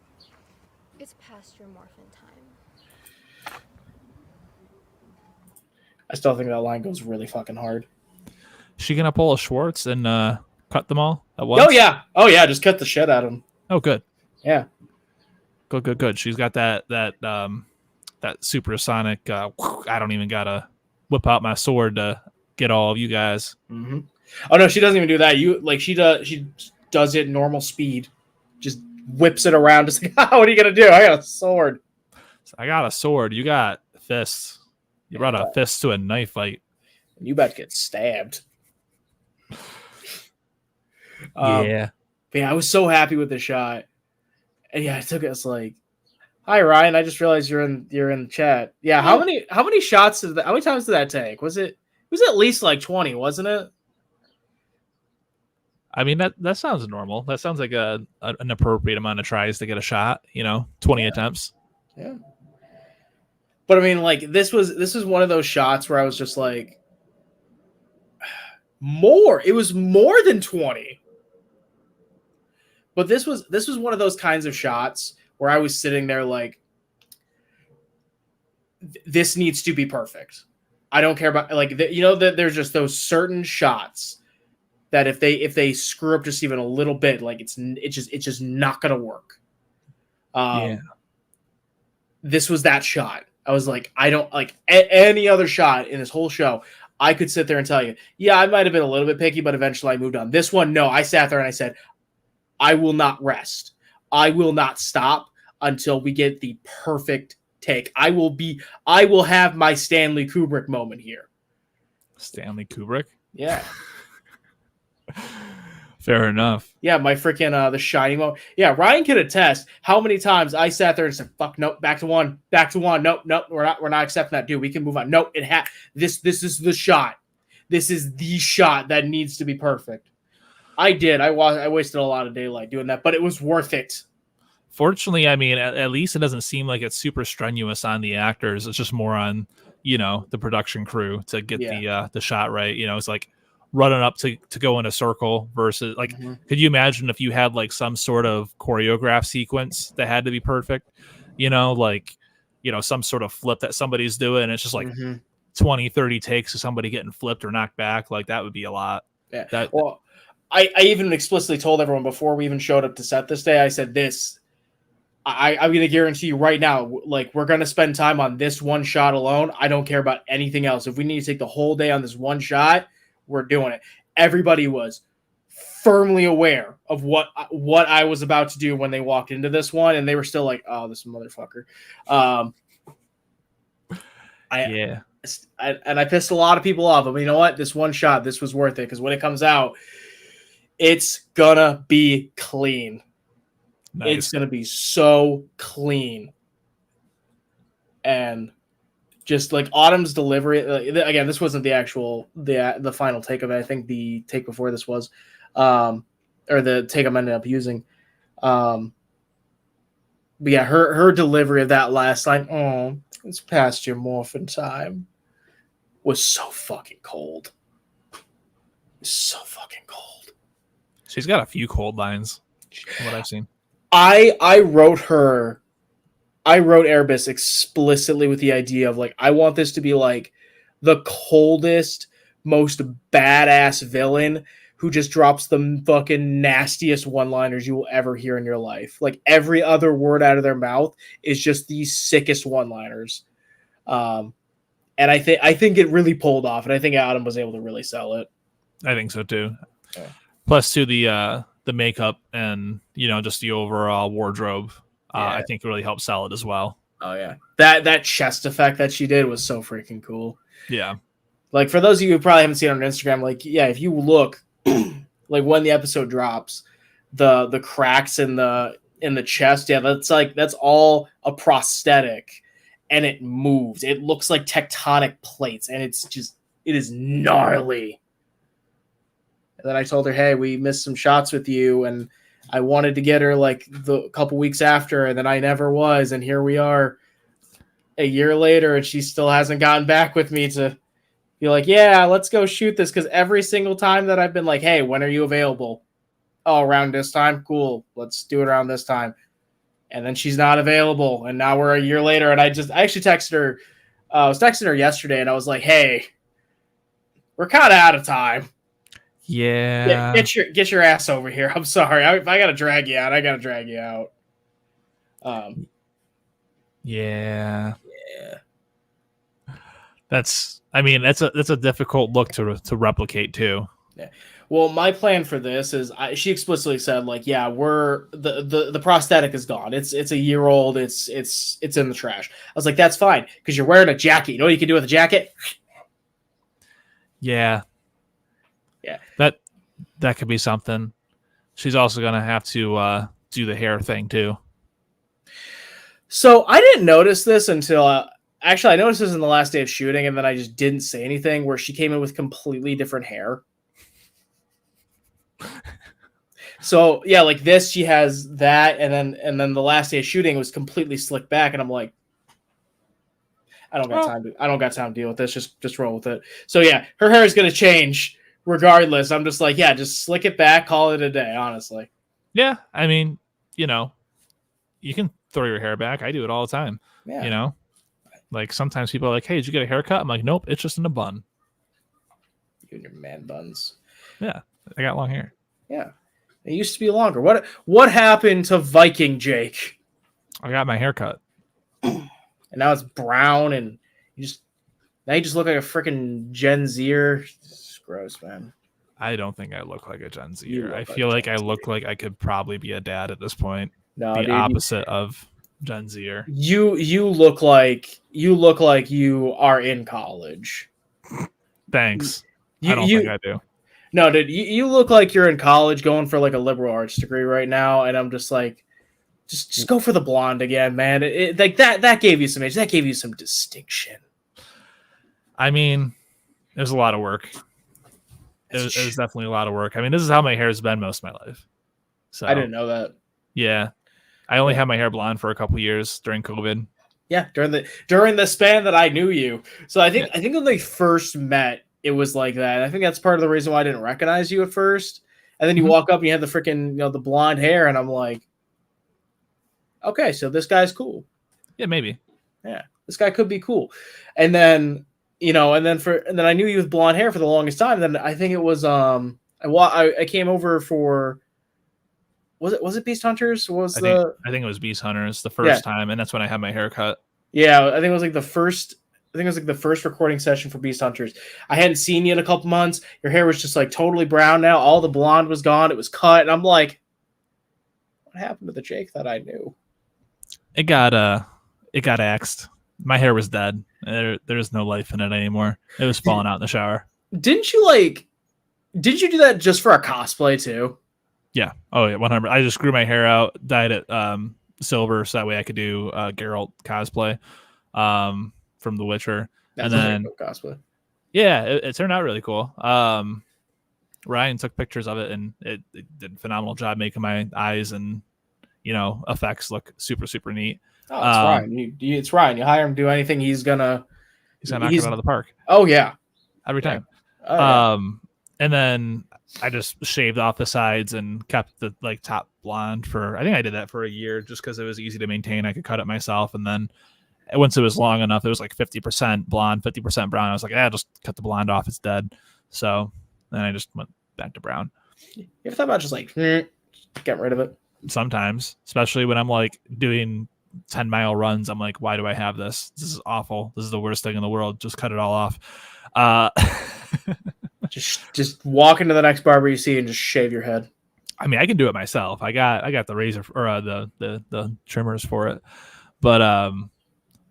It's past your morphin' time. I still think that line goes really fucking hard. She gonna pull a Schwartz and cut them all at once? Oh yeah, just cut the shit out of him. Oh, good. Yeah. Good. She's got that supersonic. I don't even gotta whip out my sword to get all of you guys. Mm-hmm. Oh no, she doesn't even do that. She does it normal speed, just whips it around. Just like, what are you gonna do? I got a sword. I got a sword. You got fists. You brought a fist to a knife fight. You about to get stabbed. Yeah. But yeah, I was so happy with the shot, and yeah, it took us like, hi Ryan, I just realized you're in the chat. Yeah, how many shots how many times did that take? Was it at least like 20, wasn't it? I mean that sounds normal. That sounds like an appropriate amount of tries to get a shot. 20 attempts. Yeah. But I mean, like this was one of those shots where I was just like, more. It was more than 20. But this was one of those kinds of shots where I was sitting there like, this needs to be perfect. I don't care about that there's just those certain shots that if they screw up just even a little bit, like it's just not gonna work. Yeah. This was that shot. I was like, I don't like any other shot in this whole show. I could sit there and tell you, yeah, I might have been a little bit picky, but eventually I moved on. This one, no, I sat there and I said, I will not rest. I will not stop until we get the perfect take. I will have my Stanley Kubrick moment here. Stanley Kubrick? Yeah. Fair enough. Yeah, my freaking the shiny moment. Yeah, Ryan can attest how many times I sat there and said, "Fuck, nope, back to one, nope, we're not accepting that, dude. We can move on. Nope, this is the shot. This is the shot that needs to be perfect." I did. I wasted a lot of daylight doing that, but it was worth it. Fortunately, I mean, at least it doesn't seem like it's super strenuous on the actors. It's just more on, the production crew to get the shot right. It's like running up to go in a circle versus like, could you imagine if you had like some sort of choreographed sequence that had to be perfect? Some sort of flip that somebody's doing. And it's just like 20, 30 takes of somebody getting flipped or knocked back. Like that would be a lot. Yeah. Well, I even explicitly told everyone before we even showed up to set this day, I said this. I'm going to guarantee you right now, like, we're going to spend time on this one shot alone. I don't care about anything else. If we need to take the whole day on this one shot, we're doing it. Everybody was firmly aware of what I was about to do when they walked into this one, and they were still like, oh, this motherfucker. I pissed a lot of people off. But you know what? This one shot, this was worth it, because when it comes out, it's going to be clean. Nice. It's going to be so clean. And just like Autumn's delivery, again, this wasn't the final take of it. I think the take before this was, or the take I'm ended up using. But yeah, her delivery of that last line, "Oh, it's past your morphin' time," was so fucking cold. So fucking cold. She's got a few cold lines, from what I've seen. I wrote Erebus explicitly with the idea of like, I want this to be like the coldest, most badass villain who just drops the fucking nastiest one-liners you will ever hear in your life. Like every other word out of their mouth is just the sickest one-liners. And I think it really pulled off, and I think Adam was able to really sell it. I think so too. Okay. Plus to the makeup and just the overall wardrobe, I think it really helped sell it as well. Oh yeah, that chest effect that she did was so freaking cool. Yeah, like for those of you who probably haven't seen it on Instagram, like if you look, like when the episode drops, the cracks in the chest, that's all a prosthetic, and it moves. It looks like tectonic plates, and it is gnarly. And then I told her, hey, we missed some shots with you, and I wanted to get her like the couple weeks after, and then I never was. And here we are a year later, and she still hasn't gotten back with me to be like, yeah, let's go shoot this. Because every single time that I've been like, hey, when are you available? Oh, around this time? Cool. Let's do it around this time. And then she's not available. And now we're a year later. And I actually texted her. I was texting her yesterday, and I was like, hey, we're kind of out of time. Yeah. Get your ass over here. I'm sorry. If I gotta drag you out, I gotta drag you out. Yeah. That's a difficult look to replicate too. Yeah. Well, my plan for this is she explicitly said like, yeah, we're the prosthetic is gone. It's a year old. It's in the trash. I was like, that's fine because you're wearing a jacket. You know what you can do with a jacket? Yeah. Yeah. That could be something. She's also gonna have to do the hair thing too. So I didn't notice this until actually I noticed this in the last day of shooting, and then I just didn't say anything. Where she came in with completely different hair. So yeah, like this, she has that, and then the last day of shooting was completely slicked back, and I'm like, I don't got time to deal with this. Just roll with it. So yeah, her hair is gonna change regardless. I'm just like, yeah, just slick it back, call it a day. Honestly. Yeah, I mean, you can throw your hair back. I do it all the time. Yeah. Like sometimes people are like, hey, did you get a haircut? I'm like, nope, it's just in a bun. You and your man buns. Yeah, I got long hair. Yeah, it used to be longer. What happened to Viking Jake? I got my hair cut. And now it's brown, and you just look like a freaking Gen Zer. It's gross, man. I don't think I look like a Gen Zer. I feel like I look like I could probably be a dad at this point. No, the opposite of Gen Zer. You look like you are in college. Thanks. I don't think I do. No, dude, you look like you're in college going for like a liberal arts degree right now, and I'm just like, just go for the blonde again, man. Like that gave you some age. That gave you some distinction. I mean, there's a lot of work. There's definitely a lot of work. I mean, this is how my hair has been most of my life. So I didn't know that. Yeah. I only had my hair blonde for a couple years during COVID. Yeah, during the span that I knew you. So I think when they first met, it was like that. I think that's part of the reason why I didn't recognize you at first. And then you walk up and you have the freaking the blonde hair, and I'm like, okay, so this guy's cool. Yeah, maybe. Yeah, this guy could be cool. And then and then I knew you with blonde hair for the longest time. Then I think it was I came over for. Was it Beast Hunters? I think it was Beast Hunters the first time, and that's when I had my hair cut. Yeah, I think it was like the first. I think it was like the first recording session for Beast Hunters. I hadn't seen you in a couple months. Your hair was just like totally brown now. All the blonde was gone. It was cut, and I'm like, what happened to the Jake that I knew? It got axed. My hair was dead. There's no life in it anymore. It was falling out in the shower. Didn't you do that just for a cosplay too? Yeah. Oh yeah, 100. I just grew my hair out, dyed it silver, so that way I could do Geralt cosplay from The Witcher. That's and then cool cosplay. Yeah, it turned out really cool. Ryan took pictures of it, and it did a phenomenal job making my eyes and effects look super super neat. Oh, it's Ryan. It's Ryan. You hire him to do anything, he's gonna knock it out of the park. Oh yeah, every time. Oh, yeah. And then I just shaved off the sides and kept the top blonde I think I did that for a year just because it was easy to maintain. I could cut it myself, and then once it was long enough, it was like 50% blonde, 50% brown. I was like, just cut the blonde off. It's dead. So then I just went back to brown. You ever thought about just getting rid of it? Sometimes, especially when I'm doing 10-mile runs, I'm like, why do I have this? This is awful. This is the worst thing in the world. Just cut it all off. Just walk into the next barber you see and just shave your head. I mean, I can do it myself. I got the razor or the trimmers for it, but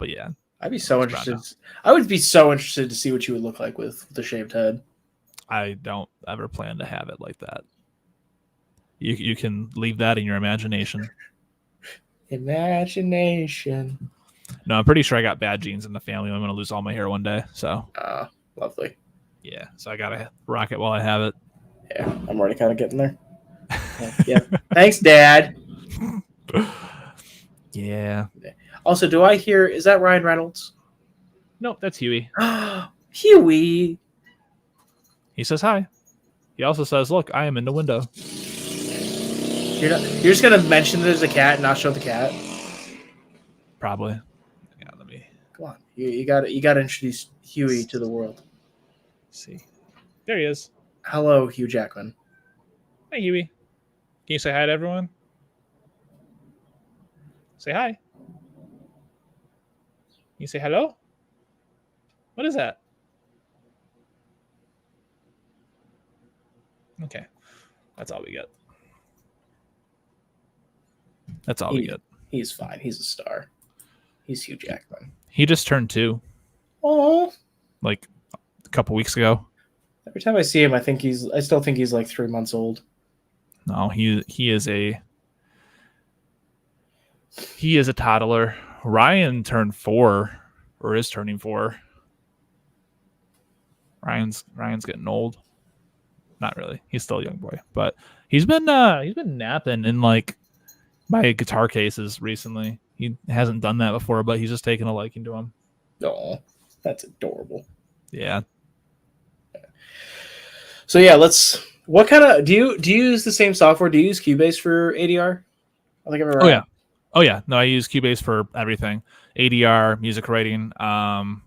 yeah. I'd be so interested. I would be so interested to see what you would look like with the shaved head. I don't ever plan to have it like that. You can leave that in your imagination. Imagination. No, I'm pretty sure I got bad genes in the family. I'm going to lose all my hair one day. So. Lovely. Yeah, so I gotta rock it while I have it. Yeah, I'm already kind of getting there. Yeah. Thanks, Dad. Yeah. Also, do I hear? Is that Ryan Reynolds? Nope, that's Huey. Huey. He says hi. He also says, "Look, I am in the window." You're just gonna mention there's a cat and not show the cat? Probably. Yeah, let me. Come on, you got to introduce Huey to the world. See, there he is. Hello, Hugh Jackman. Hey, Huey. Can you say hi to everyone? Say hi. Can you say hello? What is that? Okay, that's all we get. That's all we get. He's fine. He's a star. He's Hugh Jackman. He just turned 2. Oh, like a couple weeks ago. Every time I see him, I still think he's like 3 months old. No, he is a toddler. Ryan turned 4, or is turning 4. Ryan's getting old. Not really. He's still a young boy, but he's been napping in like my guitar cases recently. He hasn't done that before, but he's just taken a liking to him. Oh, that's adorable. Yeah. So yeah, what kind of do you use the same software? Do you use Cubase for ADR? I think I've ever. Oh yeah. No, I use Cubase for everything. ADR, music writing, ADR.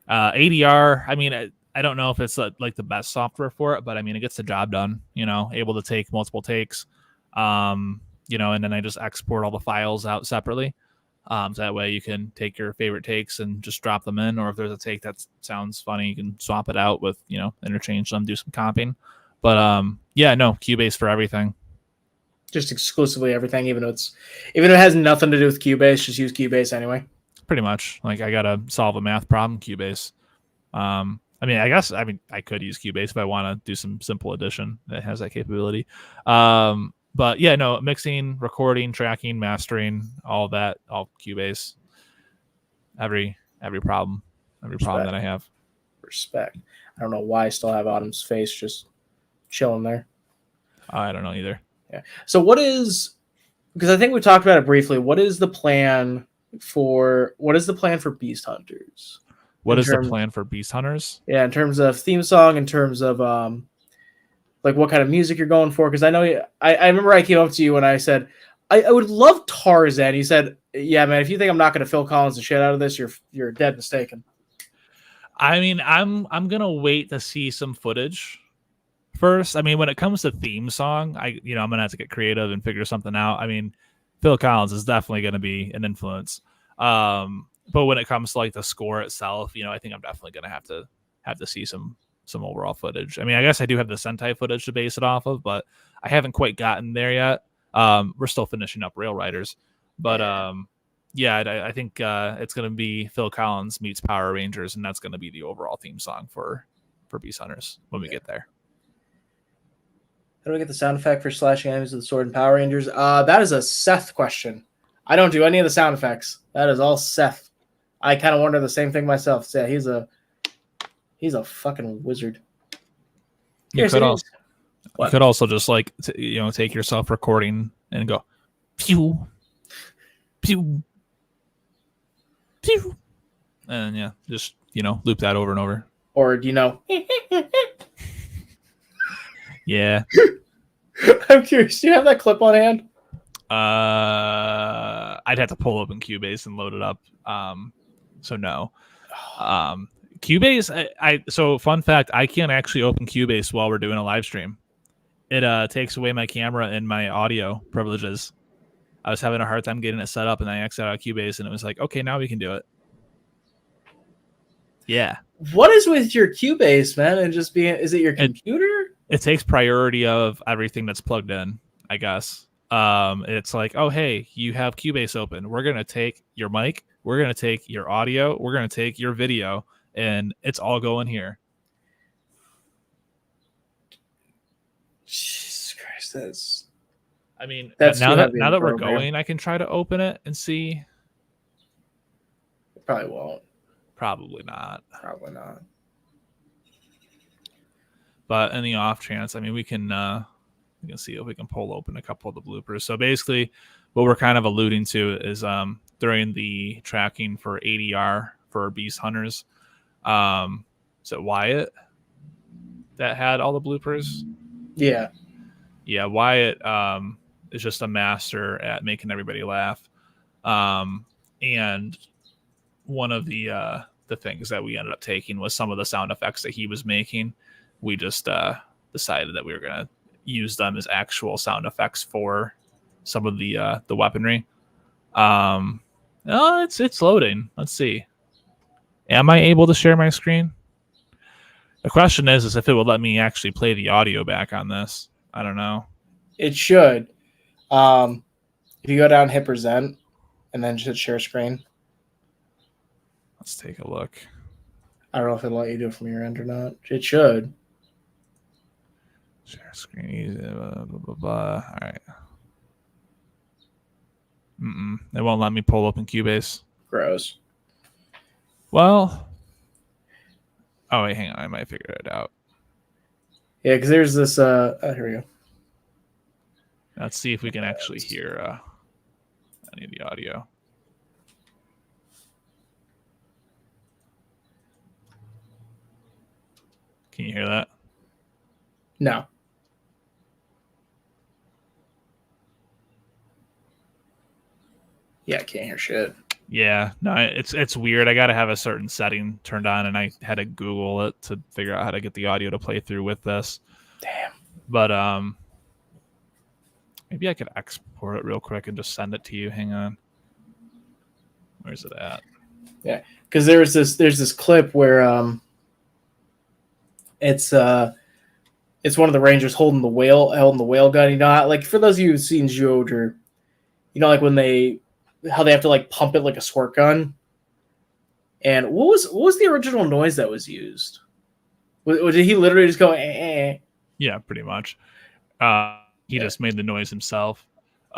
I mean, I don't know if it's like the best software for it, but I mean, it gets the job done. Able to take multiple takes. And then I just export all the files out separately. So that way you can take your favorite takes and just drop them in, or if there's a take that sounds funny, you can swap it out with, interchange them, do some comping. But Cubase for everything. Just exclusively everything, even if it has nothing to do with Cubase, just use Cubase anyway. Pretty much. Like I gotta solve a math problem, Cubase. I could use Cubase if I want to do some simple addition that has that capability. But yeah, no, mixing, recording, tracking, mastering, all that, all Cubase. Every problem that I have. Respect. I don't know why I still have Autumn's face just chilling there. I don't know either. Yeah. So what is because I think we talked about it briefly. What is the plan for Beast Hunters? What In is the terms- plan for Beast Hunters? Yeah, in terms of theme song, in terms of like what kind of music you're going for. Because I know I remember I came up to you and I said I would love Tarzan. You said, "Yeah, man, if you think I'm not going to Phil Collins the shit out of this, you're dead mistaken." I mean, I'm gonna wait to see some footage first. I mean, when it comes to theme song, I'm gonna have to get creative and figure something out. I mean, Phil Collins is definitely gonna be an influence. But when it comes to like the score itself, I think I'm definitely gonna have to see some overall footage. I mean, I guess I do have the Sentai footage to base it off of, but I haven't quite gotten there yet. We're still finishing up Rail Riders, but I think it's gonna be Phil Collins meets Power Rangers, and that's gonna be the overall theme song for Beast Hunters when we get there. How do I get the sound effect for slashing enemies with the sword in Power Rangers? That is a Seth question. I don't do any of the sound effects. That is all Seth. I kind of wonder the same thing myself. So, yeah, he's a fucking wizard. You What? could also just like take yourself recording and go pew pew pew, and just loop that over and over. Or Yeah. I'm curious. Do you have that clip on hand? I'd have to pull open Cubase and load it up. So no. Cubase. So fun fact: I can't actually open Cubase while we're doing a live stream. It takes away my camera and my audio privileges. I was having a hard time getting it set up, and I exited out of Cubase, and it was like, okay, now we can do it. Yeah. What is with your Cubase, man? And just is it your computer? It takes priority of everything that's plugged in, I guess. It's like, oh, hey, you have Cubase open. We're going to take your mic. We're going to take your audio. We're going to take your video, and it's all going here. Jesus Christ, I mean, that's now that we're program. going, I can try to open it and see. It probably won't. Probably not. Probably not. But in the off chance, I mean, we can see if we can pull open a couple of the bloopers. So basically, what we're kind of alluding to is during the tracking for ADR for Beast Hunters, is it Wyatt that had all the bloopers? Yeah. Yeah, Wyatt is just a master at making everybody laugh. And one of the things that we ended up taking was some of the sound effects that he was making. We just decided that we were going to use them as actual sound effects for some of the weaponry. It's loading. Let's see. Am I able to share my screen? The question is if it will let me actually play the audio back on this. I don't know. It should. If you go down, hit present, and then just share screen. Let's take a look. I don't know if it'll let you do it from your end or not. It should. Share screen. Blah, blah, blah, blah. All right. It won't let me pull open Cubase. Gross. Well. Oh, wait, hang on. I might figure it out. Yeah, because there's this. Here we go. Let's see if we can actually hear any of the audio. Can you hear that? No. Yeah, I can't hear shit. Yeah, no, it's weird. I got to have a certain setting turned on, and I had to Google it to figure out how to get the audio to play through with this. Damn. But maybe I could export it real quick and just send it to you. Hang on. Where's it at? Yeah, because there's this clip where it's one of the Rangers holding the whale gun. You know, like for those of you who've seen Joder, you know, like when how they have to like pump it like a squirt gun. And what was the original noise that was used? Did he literally just go? Yeah, pretty much. He just made the noise himself.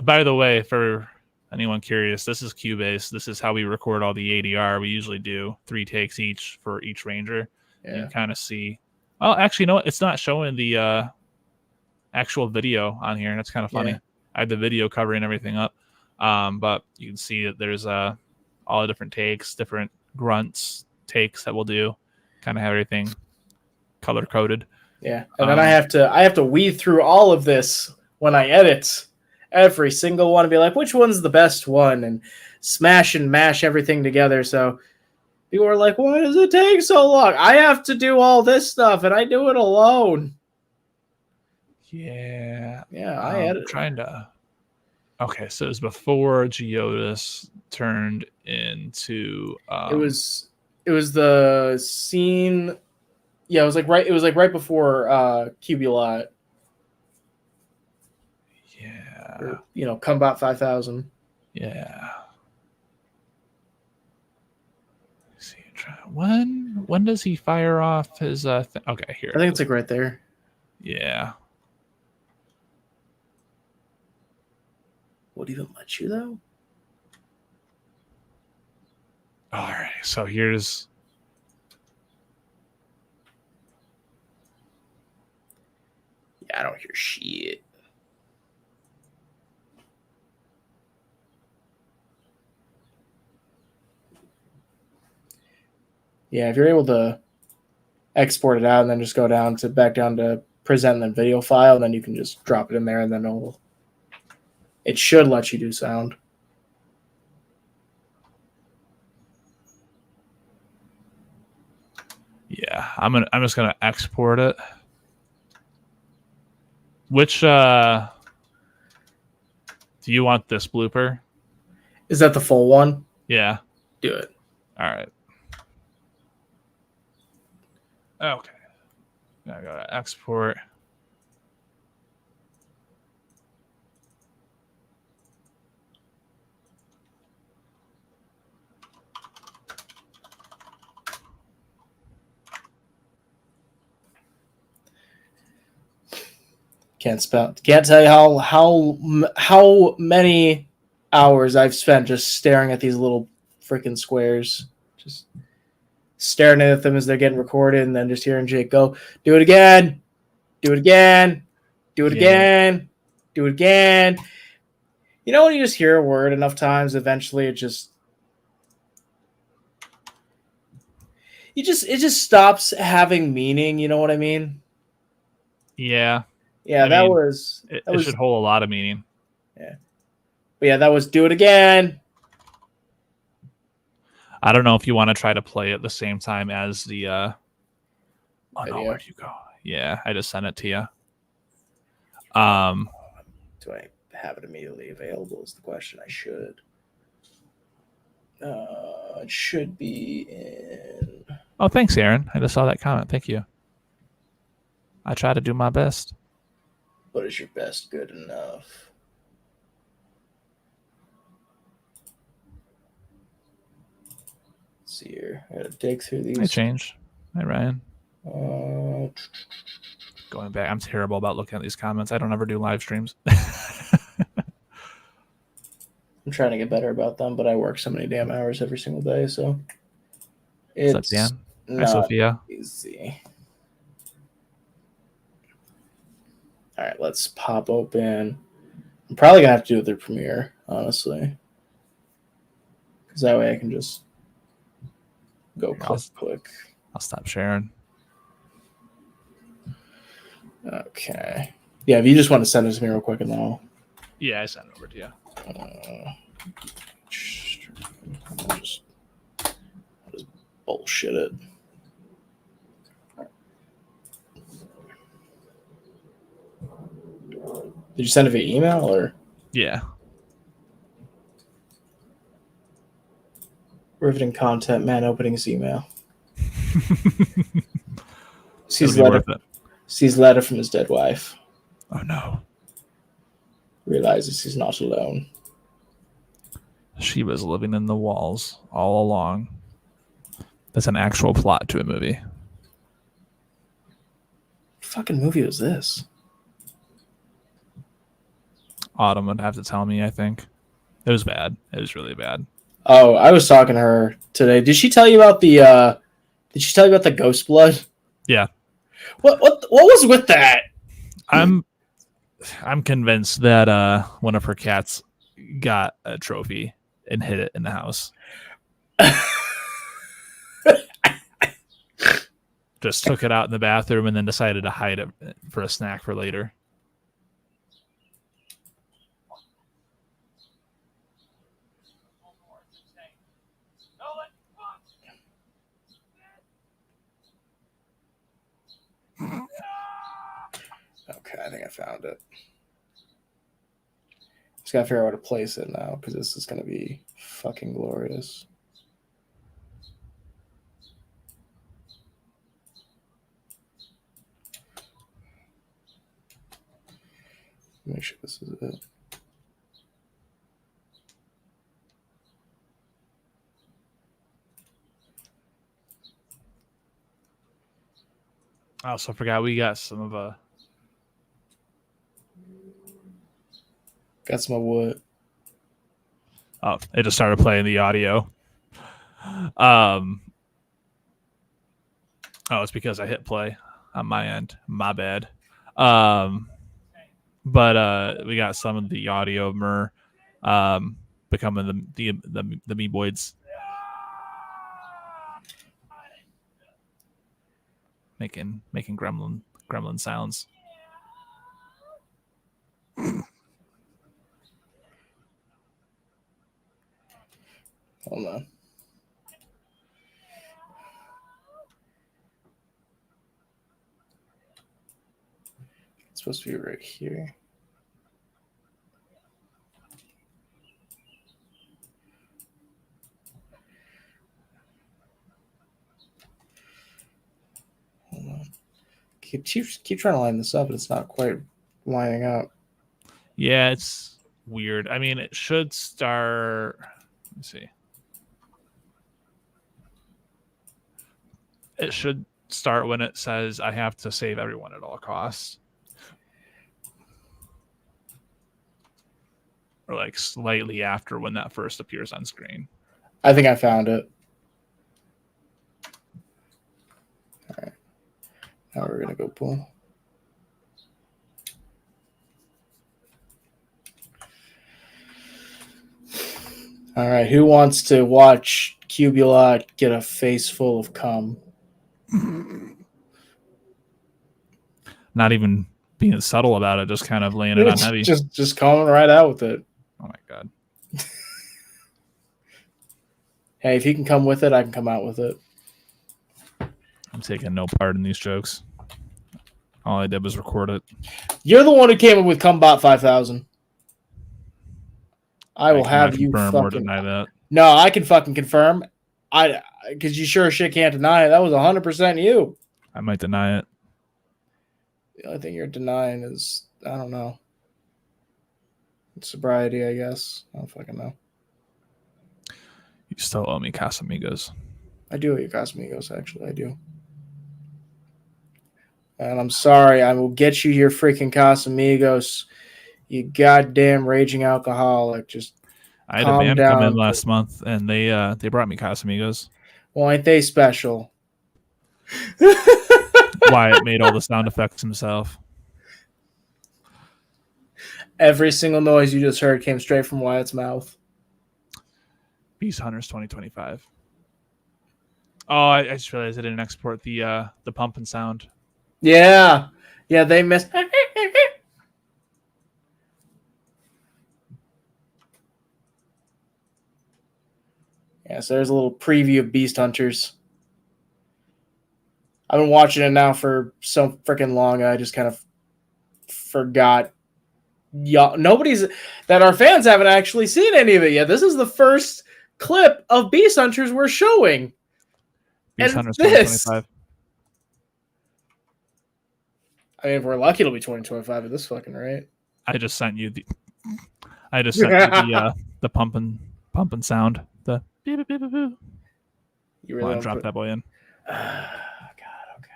By the way, for anyone curious, this is Cubase. This is how we record all the ADR. We usually do 3 takes each for each Ranger. Yeah. You can kind of see. Well, actually, no, it's not showing the actual video on here. That's kind of funny. Yeah. I have the video covering everything up. But you can see that there's all the different takes, different grunts, takes that we'll do. Kind of have everything color coded. Yeah, and then I have to weed through all of this when I edit every single one and be like, which one's the best one, and smash and mash everything together. So people are like, why does it take so long? I have to do all this stuff, and I do it alone. Yeah, I edit. Trying to. Okay, so it was before Geodis turned into. It was the scene. Yeah, it was like right before Cubulot. Yeah. Or, Combat 5000. Yeah. Let's see, when does he fire off his okay, here. I think it's like right there. Yeah. Would even let you though? All right. So here's I don't hear shit. Yeah, if you're able to export it out and then just go back down to present the video file, and then you can just drop it in there, and then it should let you do sound. Yeah, I'm just gonna export it. Which do you want this blooper? Is that the full one? Yeah. Do it. All right. Okay. Now I gotta export. Can't tell you how many hours I've spent just staring at these little freaking squares, just staring at them as they're getting recorded, and then just hearing Jake go, "Do it again, do it again, do it again, do it again." You know, when you just hear a word enough times, eventually it just stops having meaning. You know what I mean? Yeah. Yeah, it should hold a lot of meaning. Yeah. But yeah, that was "Do It Again." I don't know if you want to try to play at the same time as the oh no, where'd you go? Yeah, I just sent it to you. Do I have it immediately available is the question. I should. It should be in. Oh, thanks, Aaron. I just saw that comment. Thank you. I try to do my best. But is your best good enough? Let's see here. I gotta dig through these. I changed. Hi, Ryan. Uh, Going back, I'm terrible about looking at these comments. I don't ever do live streams. I'm trying to get better about them, but I work so many damn hours every single day, so it's What's up, Dan? Hi, not Sophia. easy. All right, let's pop open. I'm probably gonna have to do it through Premiere, honestly, because that way I can just go click. I'll stop sharing. Okay. Yeah, if you just want to send it to me real quick, and then I'll. Yeah, I sent it over to you. I'll just bullshit it. Did you send it via email or? Yeah. Riveting content, man opening his email. It'll be worth it. Sees letter from his dead wife. Oh no. Realizes he's not alone. She was living in the walls all along. That's an actual plot to a movie. What fucking movie was this? Autumn would have to tell me, I think. It was bad. It was really bad. Oh, I was talking to her today. Did she tell you about the ghost blood? Yeah. What was with that? I'm I'm convinced that one of her cats got a trophy and hid it in the house. Just took it out in the bathroom and then decided to hide it for a snack for later. Okay, I think I found it. Just gotta figure out where to place it now because this is gonna be fucking glorious. Make sure this is it. I also forgot we got some of Got some of what? Oh, it just started playing the audio. Oh, it's because I hit play on my end. My bad. But we got some of the audio of Myrrh becoming the Meeboids. Making gremlin sounds. Hold on. It's supposed to be right here. Hold on. Keep trying to line this up, and it's not quite lining up. Yeah, it's weird. I mean, it should start. Let me see. It should start when it says I have to save everyone at all costs. Or like slightly after when that first appears on screen. I think I found it. All right. Now we're gonna go pull. All right. Who wants to watch Cubulot get a face full of cum? Not even being subtle about it, just kind of laying it on heavy. Just coming right out with it. Oh my god. Hey, if he can come with it, I can come out with it. I'm taking no part in these jokes. All I did was record it. You're the one who came up with Cumbot 5000. I will have you confirm fucking or deny that. No, I can fucking confirm. Because you sure as shit can't deny it. That was 100% you. I might deny it. The only thing you're denying is, I don't know, sobriety, I guess. I don't fucking know. You still owe me Casamigos. I do owe you Casamigos, actually. I do. And I'm sorry. I will get you your freaking Casamigos. You goddamn raging alcoholic. Just I had a band come in last month, and they brought me Casamigos. Well, ain't they special? Wyatt made all the sound effects himself. Every single noise you just heard came straight from Wyatt's mouth. Beast Hunters 2025. Oh, I just realized I didn't export the pumping sound. Yeah. Yeah, they missed. Yeah, so there's a little preview of Beast Hunters. I've been watching it now for so freaking long. I just kind of forgot. Nobody's that our fans haven't actually seen any of it yet. This is the first clip of Beast Hunters we're showing. Beast Hunters 2025. I mean, if we're lucky, it'll be 2025 at this fucking rate. I just sent you the the pumping sound. The beep, beep, beep, beep, beep. You really drop that boy in. God, okay.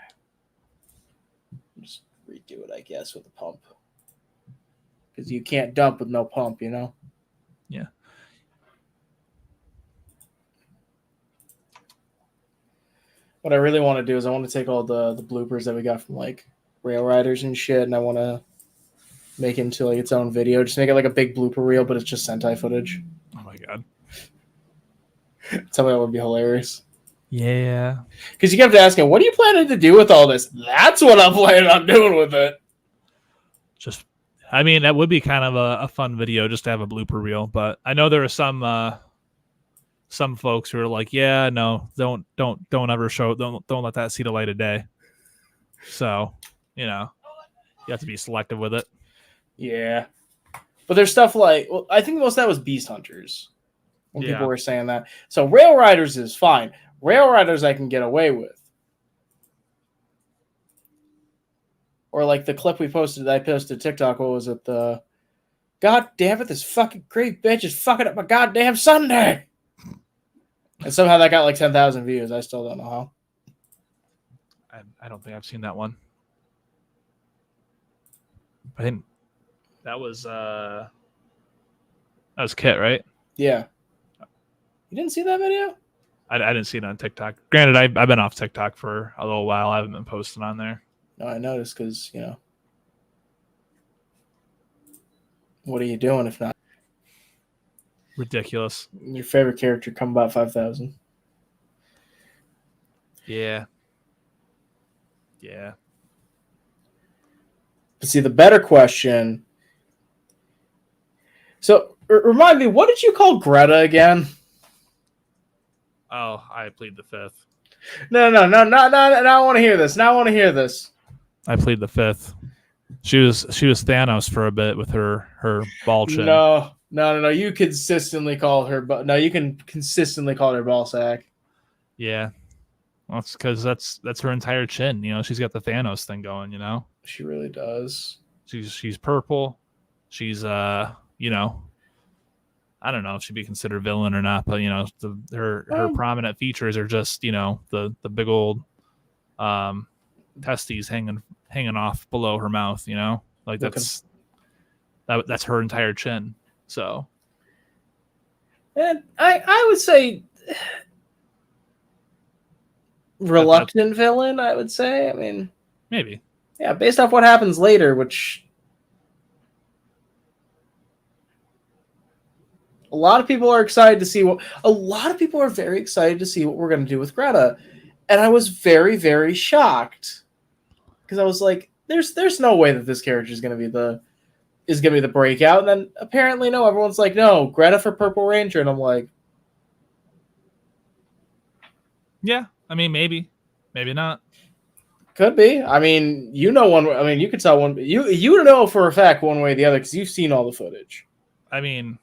Just redo it, I guess, with the pump. Because you can't dump with no pump, you know? Yeah. What I really want to do is I want to take all the bloopers that we got from, like, Rail Riders and shit, and I want to Make it into like its own video. Just make it like a big blooper reel, but it's just Sentai footage. Oh my god. Tell me that would be hilarious. Yeah. Because you kept asking, what are you planning to do with all this? That's what I'm planning on doing with it. Just, I mean, that would be kind of a fun video just to have a blooper reel. But I know there are some folks who are like, yeah, no, don't ever show, don't let that see the light of day. So, you know, you have to be selective with it. Yeah. But there's stuff like, well, I think most of that was Beast Hunters. When Yeah. people were saying that. So Rail Riders is fine. Rail Riders I can get away with. Or like the clip I posted TikTok, what was it? God damn it, this fucking creep bitch is fucking up my goddamn Sunday. And somehow that got like 10,000 views. I still don't know how. I don't think I've seen that one. I think that was Kit, right? Yeah. You didn't see that video? I didn't see it on TikTok. Granted, I've been off TikTok for a little while. I haven't been posting on there. No, I noticed because, what are you doing if not? Ridiculous. Your favorite character come about 5,000. Yeah. Yeah. But see, the better question. So, remind me, what did you call Greta again? Oh, I plead the fifth. No. Now I want to hear this. I plead the fifth. She was Thanos for a bit with her ball chin. No. You consistently call her. No, you can consistently call her ball sack. Yeah. Well, it's because that's her entire chin. You know, she's got the Thanos thing going. You know, She really does. she's purple. She's I don't know if she'd be considered villain or not, but her prominent features are just the big old testes hanging off below her mouth. Like that's her entire chin. So, And I would say reluctant villain. I would say. I mean, maybe. Yeah, based off what happens later, which a lot of people are excited to see a lot of people are very excited to see what we're going to do with Greta. And I was very, very shocked because I was like, there's no way that this character is going to be the breakout. And then apparently, no, everyone's like, no, Greta for Purple Ranger. And I'm like, yeah, I mean, maybe not. Could be. I mean, you could tell one. You know for a fact one way or the other because you've seen all the footage. I mean,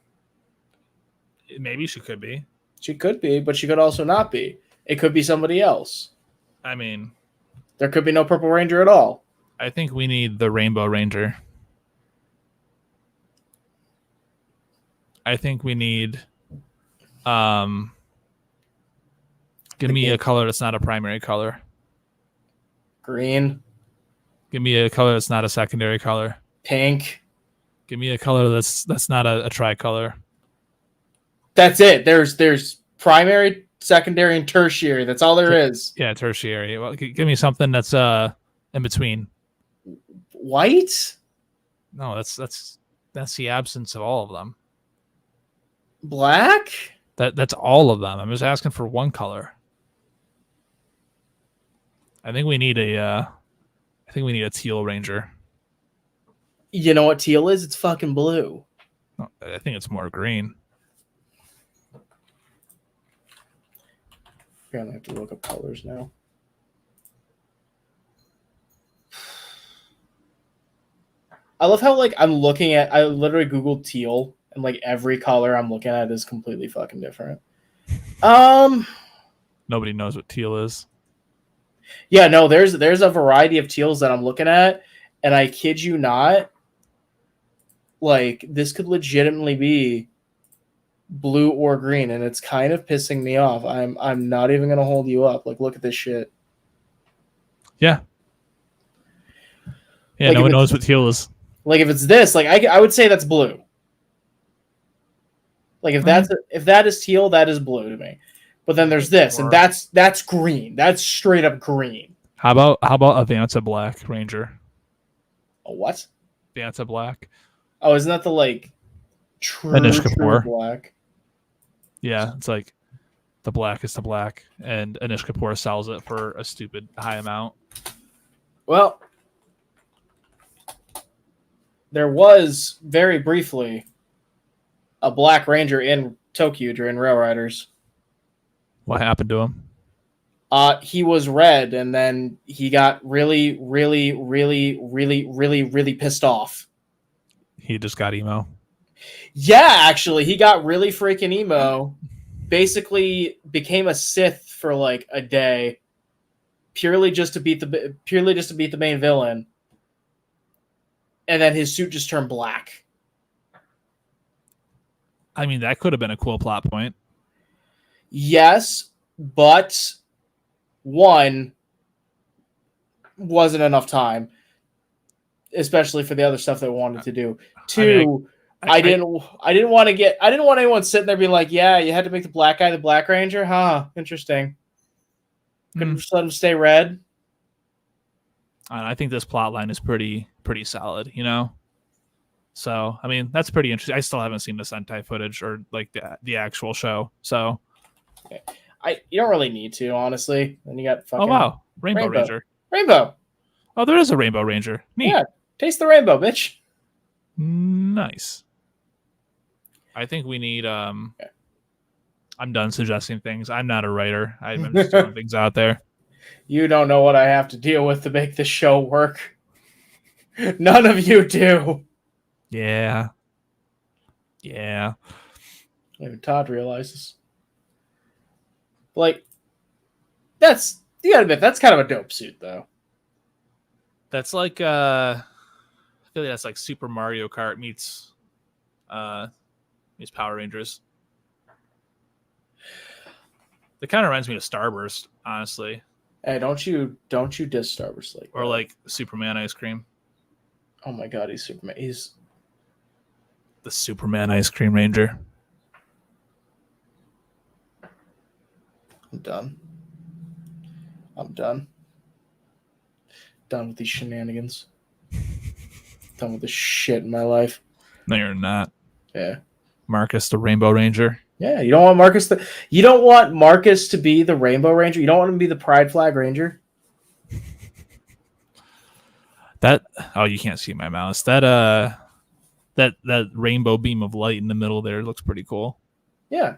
maybe she could be. She could be, but she could also not be. It could be somebody else. I mean, there could be no Purple Ranger at all. I think we need the Rainbow Ranger. I think we need give me a color that's not a primary color. Green. Give me a color that's not a secondary color. Pink. Give me a color that's not a tricolor. That's it. There's primary, secondary, and tertiary. That's all there is. Yeah, tertiary. Well, give me something that's in between. White? No, that's the absence of all of them. Black? That's all of them. I'm just asking for one color. I think we need a teal ranger. You know what teal is? It's fucking blue. No, I think it's more green. You're gonna have to look up colors now. I love how I literally Googled teal and every color I'm looking at is completely fucking different. Nobody knows what teal is. Yeah, no, there's a variety of teals that I'm looking at, and I kid you not, this could legitimately be blue or green, and it's kind of pissing me off. I'm not even gonna hold you up. Look at this shit. Yeah. Yeah, no one knows what teal is. If it's this, I would say that's blue. If that is teal, that is blue to me. But then there's this, and that's green. That's straight up green. How about Avanta Black Ranger? A what? Dance of Black. Oh, isn't that the like true Anish Kapoor. black? Yeah, it's like the black is the black, and Anish Kapoor sells it for a stupid high amount. Well, there was very briefly a Black Ranger in Tokyo during Rail Riders. What happened to him? He was red, and then he got really, really, really, really, really, really pissed off. He just got emo. Yeah, actually, he got really freaking emo. Basically, became a Sith for like a day, purely just to beat the main villain. And then his suit just turned black. I mean, that could have been a cool plot point. Yes, but one, wasn't enough time, especially for the other stuff they wanted to do. Two, I didn't want anyone sitting there being like, yeah, you had to make the black guy the Black Ranger, huh? Interesting. Couldn't just let him stay red. I think this plot line is pretty solid, you know. So I mean, that's pretty interesting. I still haven't seen the Sentai footage or like the actual show. So you don't really need to, honestly. And you got fucking Rainbow Ranger. Rainbow. Oh, there is a Rainbow Ranger. Neat. Yeah, taste the rainbow, bitch. Nice. I think we need. I'm done suggesting things. I'm not a writer. I'm just throwing things out there. You don't know what I have to deal with to make this show work. None of you do. Yeah. Even Todd realizes. Like, you gotta admit, that's kind of a dope suit, though. That's like I feel like that's like Super Mario Kart meets Power Rangers. It kind of reminds me of Starburst, honestly. Hey, don't you diss Starburst like Or that. like Superman ice cream. Oh my god, he's Superman. He's The Superman ice cream ranger. I'm done. Done with these shenanigans. Done with this shit in my life. No, you're not. Yeah. Marcus the Rainbow Ranger. Yeah, you don't want Marcus to be the Rainbow Ranger. You don't want him to be the Pride Flag Ranger. You can't see my mouse. That rainbow beam of light in the middle there looks pretty cool. Yeah.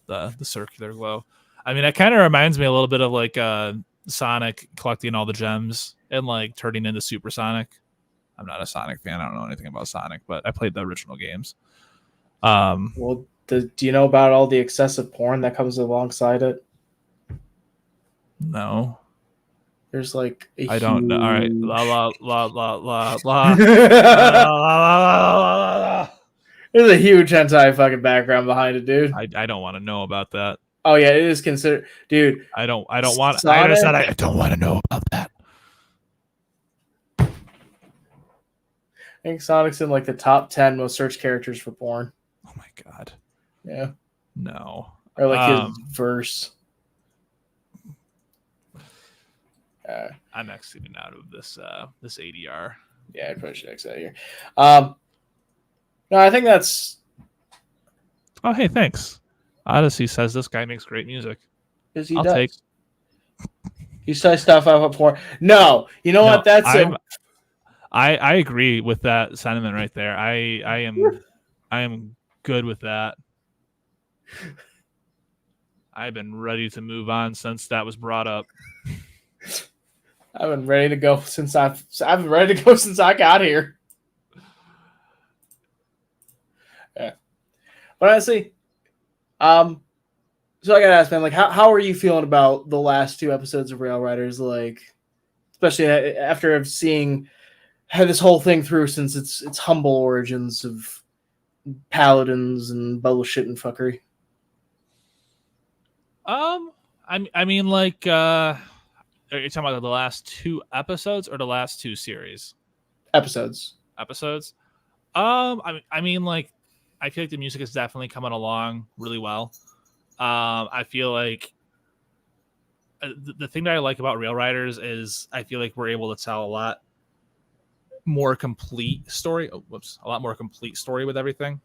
The circular glow. I mean, it kind of reminds me a little bit of like Sonic collecting all the gems and like turning into Super Sonic. I'm not a Sonic fan. I don't know anything about Sonic, but I played the original games. Well, do you know about all the excessive porn that comes alongside it? No. There's like I don't know. All right. La la la la la la. There's a huge hentai fucking background behind it, dude. I don't want to know about that. Oh yeah, it is considered, dude. I don't want. Sonic? I said I don't want to know about that. I think Sonic's in like the top 10 most searched characters for porn. Oh my god. Yeah. No. Or like his verse. I'm exiting out of this ADR. Yeah, I probably should exit out here. No, I think that's. Oh, hey, thanks. Odyssey says this guy makes great music. Because he I'll does. take. He says stuff out for. No, you know what? That's I agree with that sentiment right there. I am good with that. I've been ready to move on since that was brought up. I've been ready to go since I got here. Yeah, but honestly, so I gotta ask, man, like, how are you feeling about the last two episodes of Rail Riders? Like, especially after had this whole thing through since its humble origins of Paladins and bullshit and fuckery. I mean, like, are you talking about the last two episodes or the last two series? Episodes. I mean, like, I feel like the music is definitely coming along really well. I feel like the thing that I like about Rail Riders is I feel like we're able to tell a lot more complete story. A lot more complete story with everything,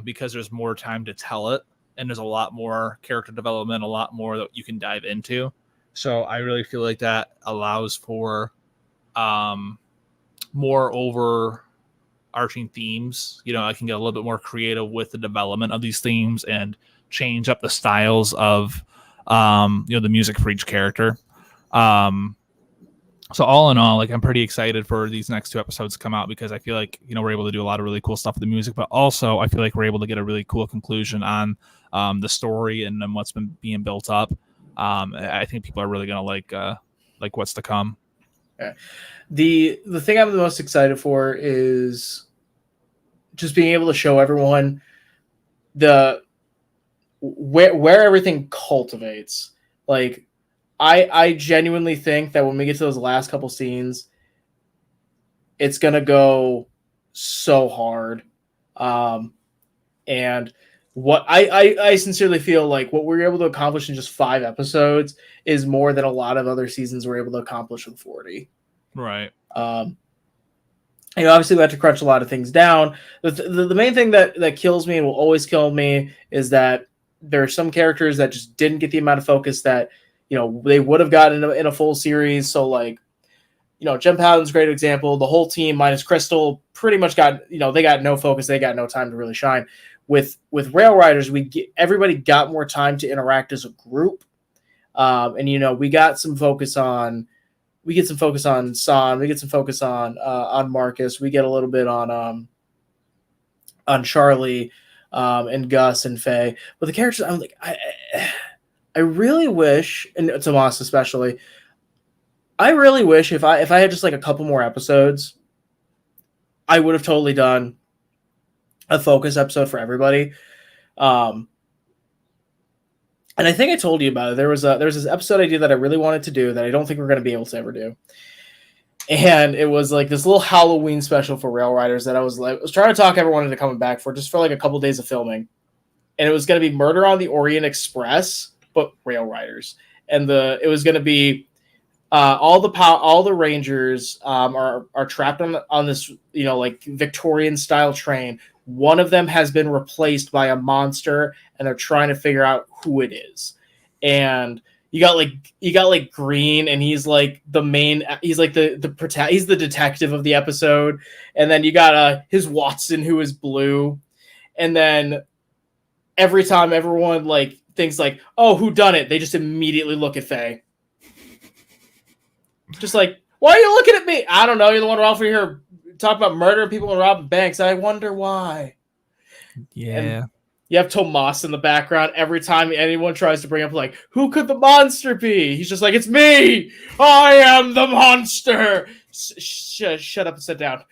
because there's more time to tell it, and there's a lot more character development, a lot more that you can dive into. So I really feel like that allows for more overarching themes. I can get a little bit more creative with the development of these themes and change up the styles of the music for each character. So all in all, like, I'm pretty excited for these next 2 episodes to come out, because I feel like, we're able to do a lot of really cool stuff with the music, but also I feel like we're able to get a really cool conclusion on the story and then what's been being built up. I think people are really going to like what's to come. Yeah. The thing I'm the most excited for is just being able to show everyone where everything cultivates. Like, I genuinely think that when we get to those last couple scenes, it's gonna go so hard. And what I sincerely feel like what we're able to accomplish in just 5 episodes is more than a lot of other seasons were able to accomplish in 40. Right. Obviously we have to crunch a lot of things down. The main thing that kills me and will always kill me is that there are some characters that just didn't get the amount of focus that they would have gotten in a full series. So, like, Gem Paladin's a great example. The whole team minus Crystal pretty much got, they got no focus. They got no time to really shine. With Rail Riders, everybody got more time to interact as a group. And we got some focus on, San. We get some focus on Marcus. We get a little bit on Charlie, and Gus and Faye. But the characters, I'm like, I really wish, and Tomas especially, I really wish if I had just like a couple more episodes, I would have totally done a focus episode for everybody. And I think I told you about it. There was this episode idea that I really wanted to do that I don't think we're going to be able to ever do. And it was like this little Halloween special for Rail Riders that I was trying to talk everyone into coming back for, just for like a couple days of filming. And it was going to be Murder on the Orient Express, but Rail Riders. And it was going to be all the Rangers are trapped on this like Victorian style train. One of them has been replaced by a monster, and they're trying to figure out who it is. And you got like Green, and he's like the main. He's like he's the detective of the episode. And then you got his Watson, who is blue. And then every time everyone like thinks like, oh, who done it? They just immediately look at Faye. Just like, why are you looking at me? I don't know. You're the one over here talking about murdering people and robbing banks. I wonder why. Yeah. And you have Tomas in the background. Every time anyone tries to bring up like, who could the monster be? He's just like, it's me. I am the monster. Shut up and sit down.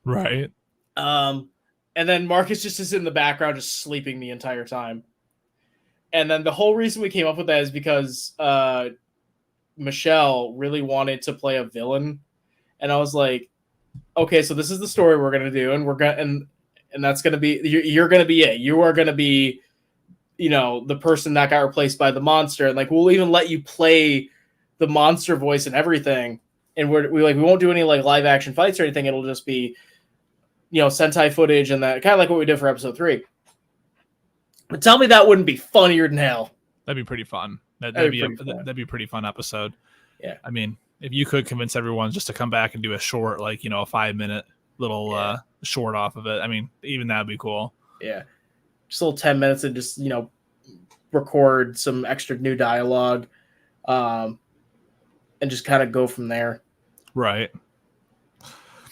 Right. And then Marcus just is in the background, just sleeping the entire time. And then the whole reason we came up with that is because Michelle really wanted to play a villain. And I was like, okay, so this is the story we're going to do. And we're going to, and that's going to be, you're going to be it. You are going to be, the person that got replaced by the monster. And like, we'll even let you play the monster voice and everything. And we won't do any like live action fights or anything. It'll just be, Sentai footage and that, kind of like what we did for episode 3. But tell me that wouldn't be funnier than hell. That'd be pretty fun. That'd be a pretty fun episode. Yeah. I mean, if you could convince everyone just to come back and do a short, like, a 5-minute little short off of it, I mean, even that'd be cool. Yeah. Just a little 10 minutes and just, record some extra new dialogue, and just kind of go from there. Right.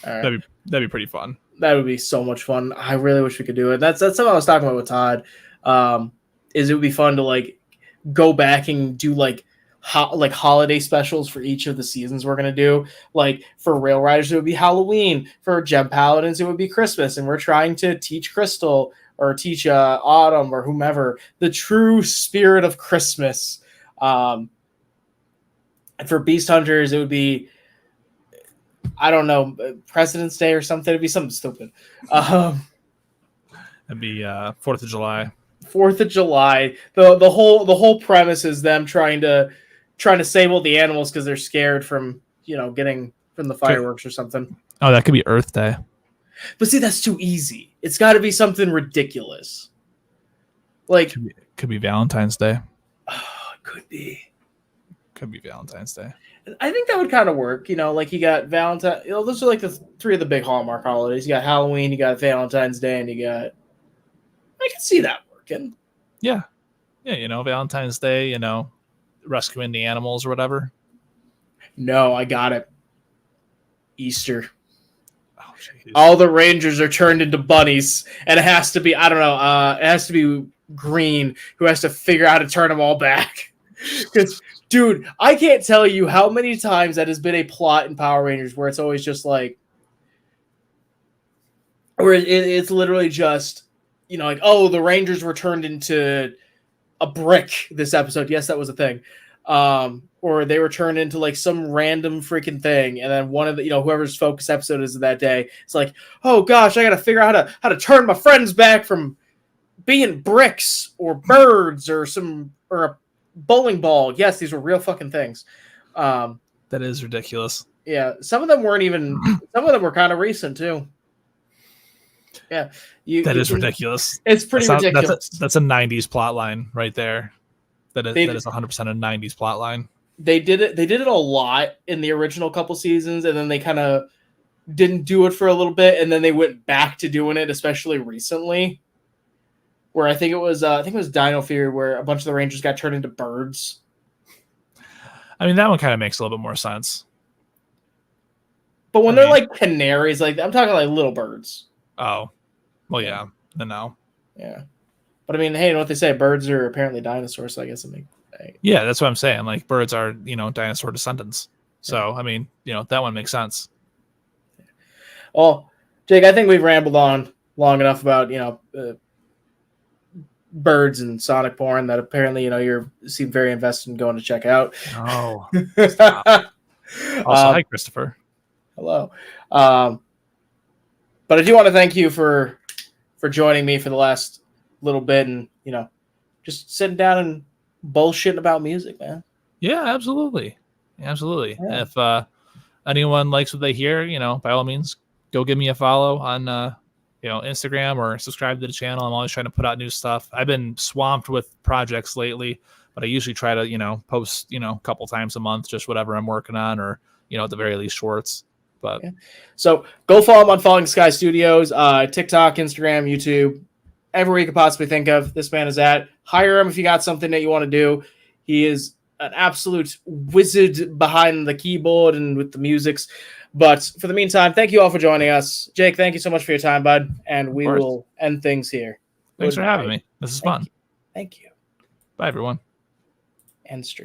All right. That'd be pretty fun. That would be so much fun. I really wish we could do it. That's something I was talking about with Todd. Is it would be fun to like go back and do like holiday specials for each of the seasons we're gonna do. Like for Rail Riders, it would be Halloween. For Gem Paladins, it would be Christmas, and we're trying to teach Crystal or teach Autumn or whomever the true spirit of Christmas. And for Beast Hunters, it would be, I don't know, President's Day or something. It'd be something stupid. It'd be 4th of July. 4th of July. The whole premise is them trying to save all the animals because they're scared from in the fireworks or something. Oh, that could be Earth Day. But see, that's too easy. It's got to be something ridiculous. Like, Could be Valentine's Day. it could be. Could be Valentine's Day. I think that would kind of work. You know, like you got Valentine. You know, those are like the three of the big Hallmark holidays. You got Halloween, you got Valentine's Day, and you got. I can see that working. Yeah. Yeah, you know, Valentine's Day, you know, rescuing the animals or whatever. No, I got it. Easter. Oh, jeez. All the Rangers are turned into bunnies, and it has to be, I don't know, it has to be Green who has to figure out how to turn them all back. Because, dude, I can't tell you how many times that has been a plot in Power Rangers where it's always just like, where it's literally just, you know, like, oh, the Rangers were turned into a brick this episode. Yes, that was a thing. Or they were turned into like some random freaking thing, and then one of the, you know, whoever's focus episode is that day, it's like, oh gosh, I gotta figure out how to turn my friends back from being bricks or birds or a bowling ball. Yes, these were real fucking things. That is ridiculous. Yeah, some of them weren't even. Some of them were kind of recent too. Yeah, That is ridiculous. It's pretty ridiculous. That's a 90s plot line right there. That is 100% a 90s plot line. They did it a lot in the original couple seasons, and then they kind of didn't do it for a little bit, and then they went back to doing it, especially recently. Where I think it was Dino Fury, where a bunch of the Rangers got turned into birds. I mean, that one kind of makes a little bit more sense. But when they're like canaries, like I'm talking like little birds. Oh, well, yeah, no. Yeah, but I mean, hey, you know what they say? Birds are apparently dinosaurs, so I guess it makes. Yeah, that's what I'm saying. Like, birds are, you know, dinosaur descendants. So, I mean, you know, that one makes sense. Well, Jake, I think we've rambled on long enough about, you know, birds and Sonic porn that apparently, you know, you seem very invested in going to check out. Oh. Also, hi, Christopher. Hello. But I do want to thank you for joining me for the last little bit and, you know, just sitting down and bullshitting about music, man. Yeah, absolutely. Absolutely. Yeah. If anyone likes what they hear, you know, by all means, go give me a follow on, you know, Instagram or subscribe to the channel. I'm always trying to put out new stuff. I've been swamped with projects lately, but I usually try to, you know, post, you know, a couple times a month, just whatever I'm working on, or, you know, at the very least shorts. But So go follow him on Falling Sky Studios, TikTok, Instagram, YouTube, everywhere you could possibly think of. This man is at. Hire him if you got something that you want to do. He is an absolute wizard behind the keyboard and with the musics. But for the meantime, thank you all for joining us. Jake, thank you so much for your time, bud. And we will end things here. Thanks for having me. This is fun. Thank you. Bye, everyone. End stream.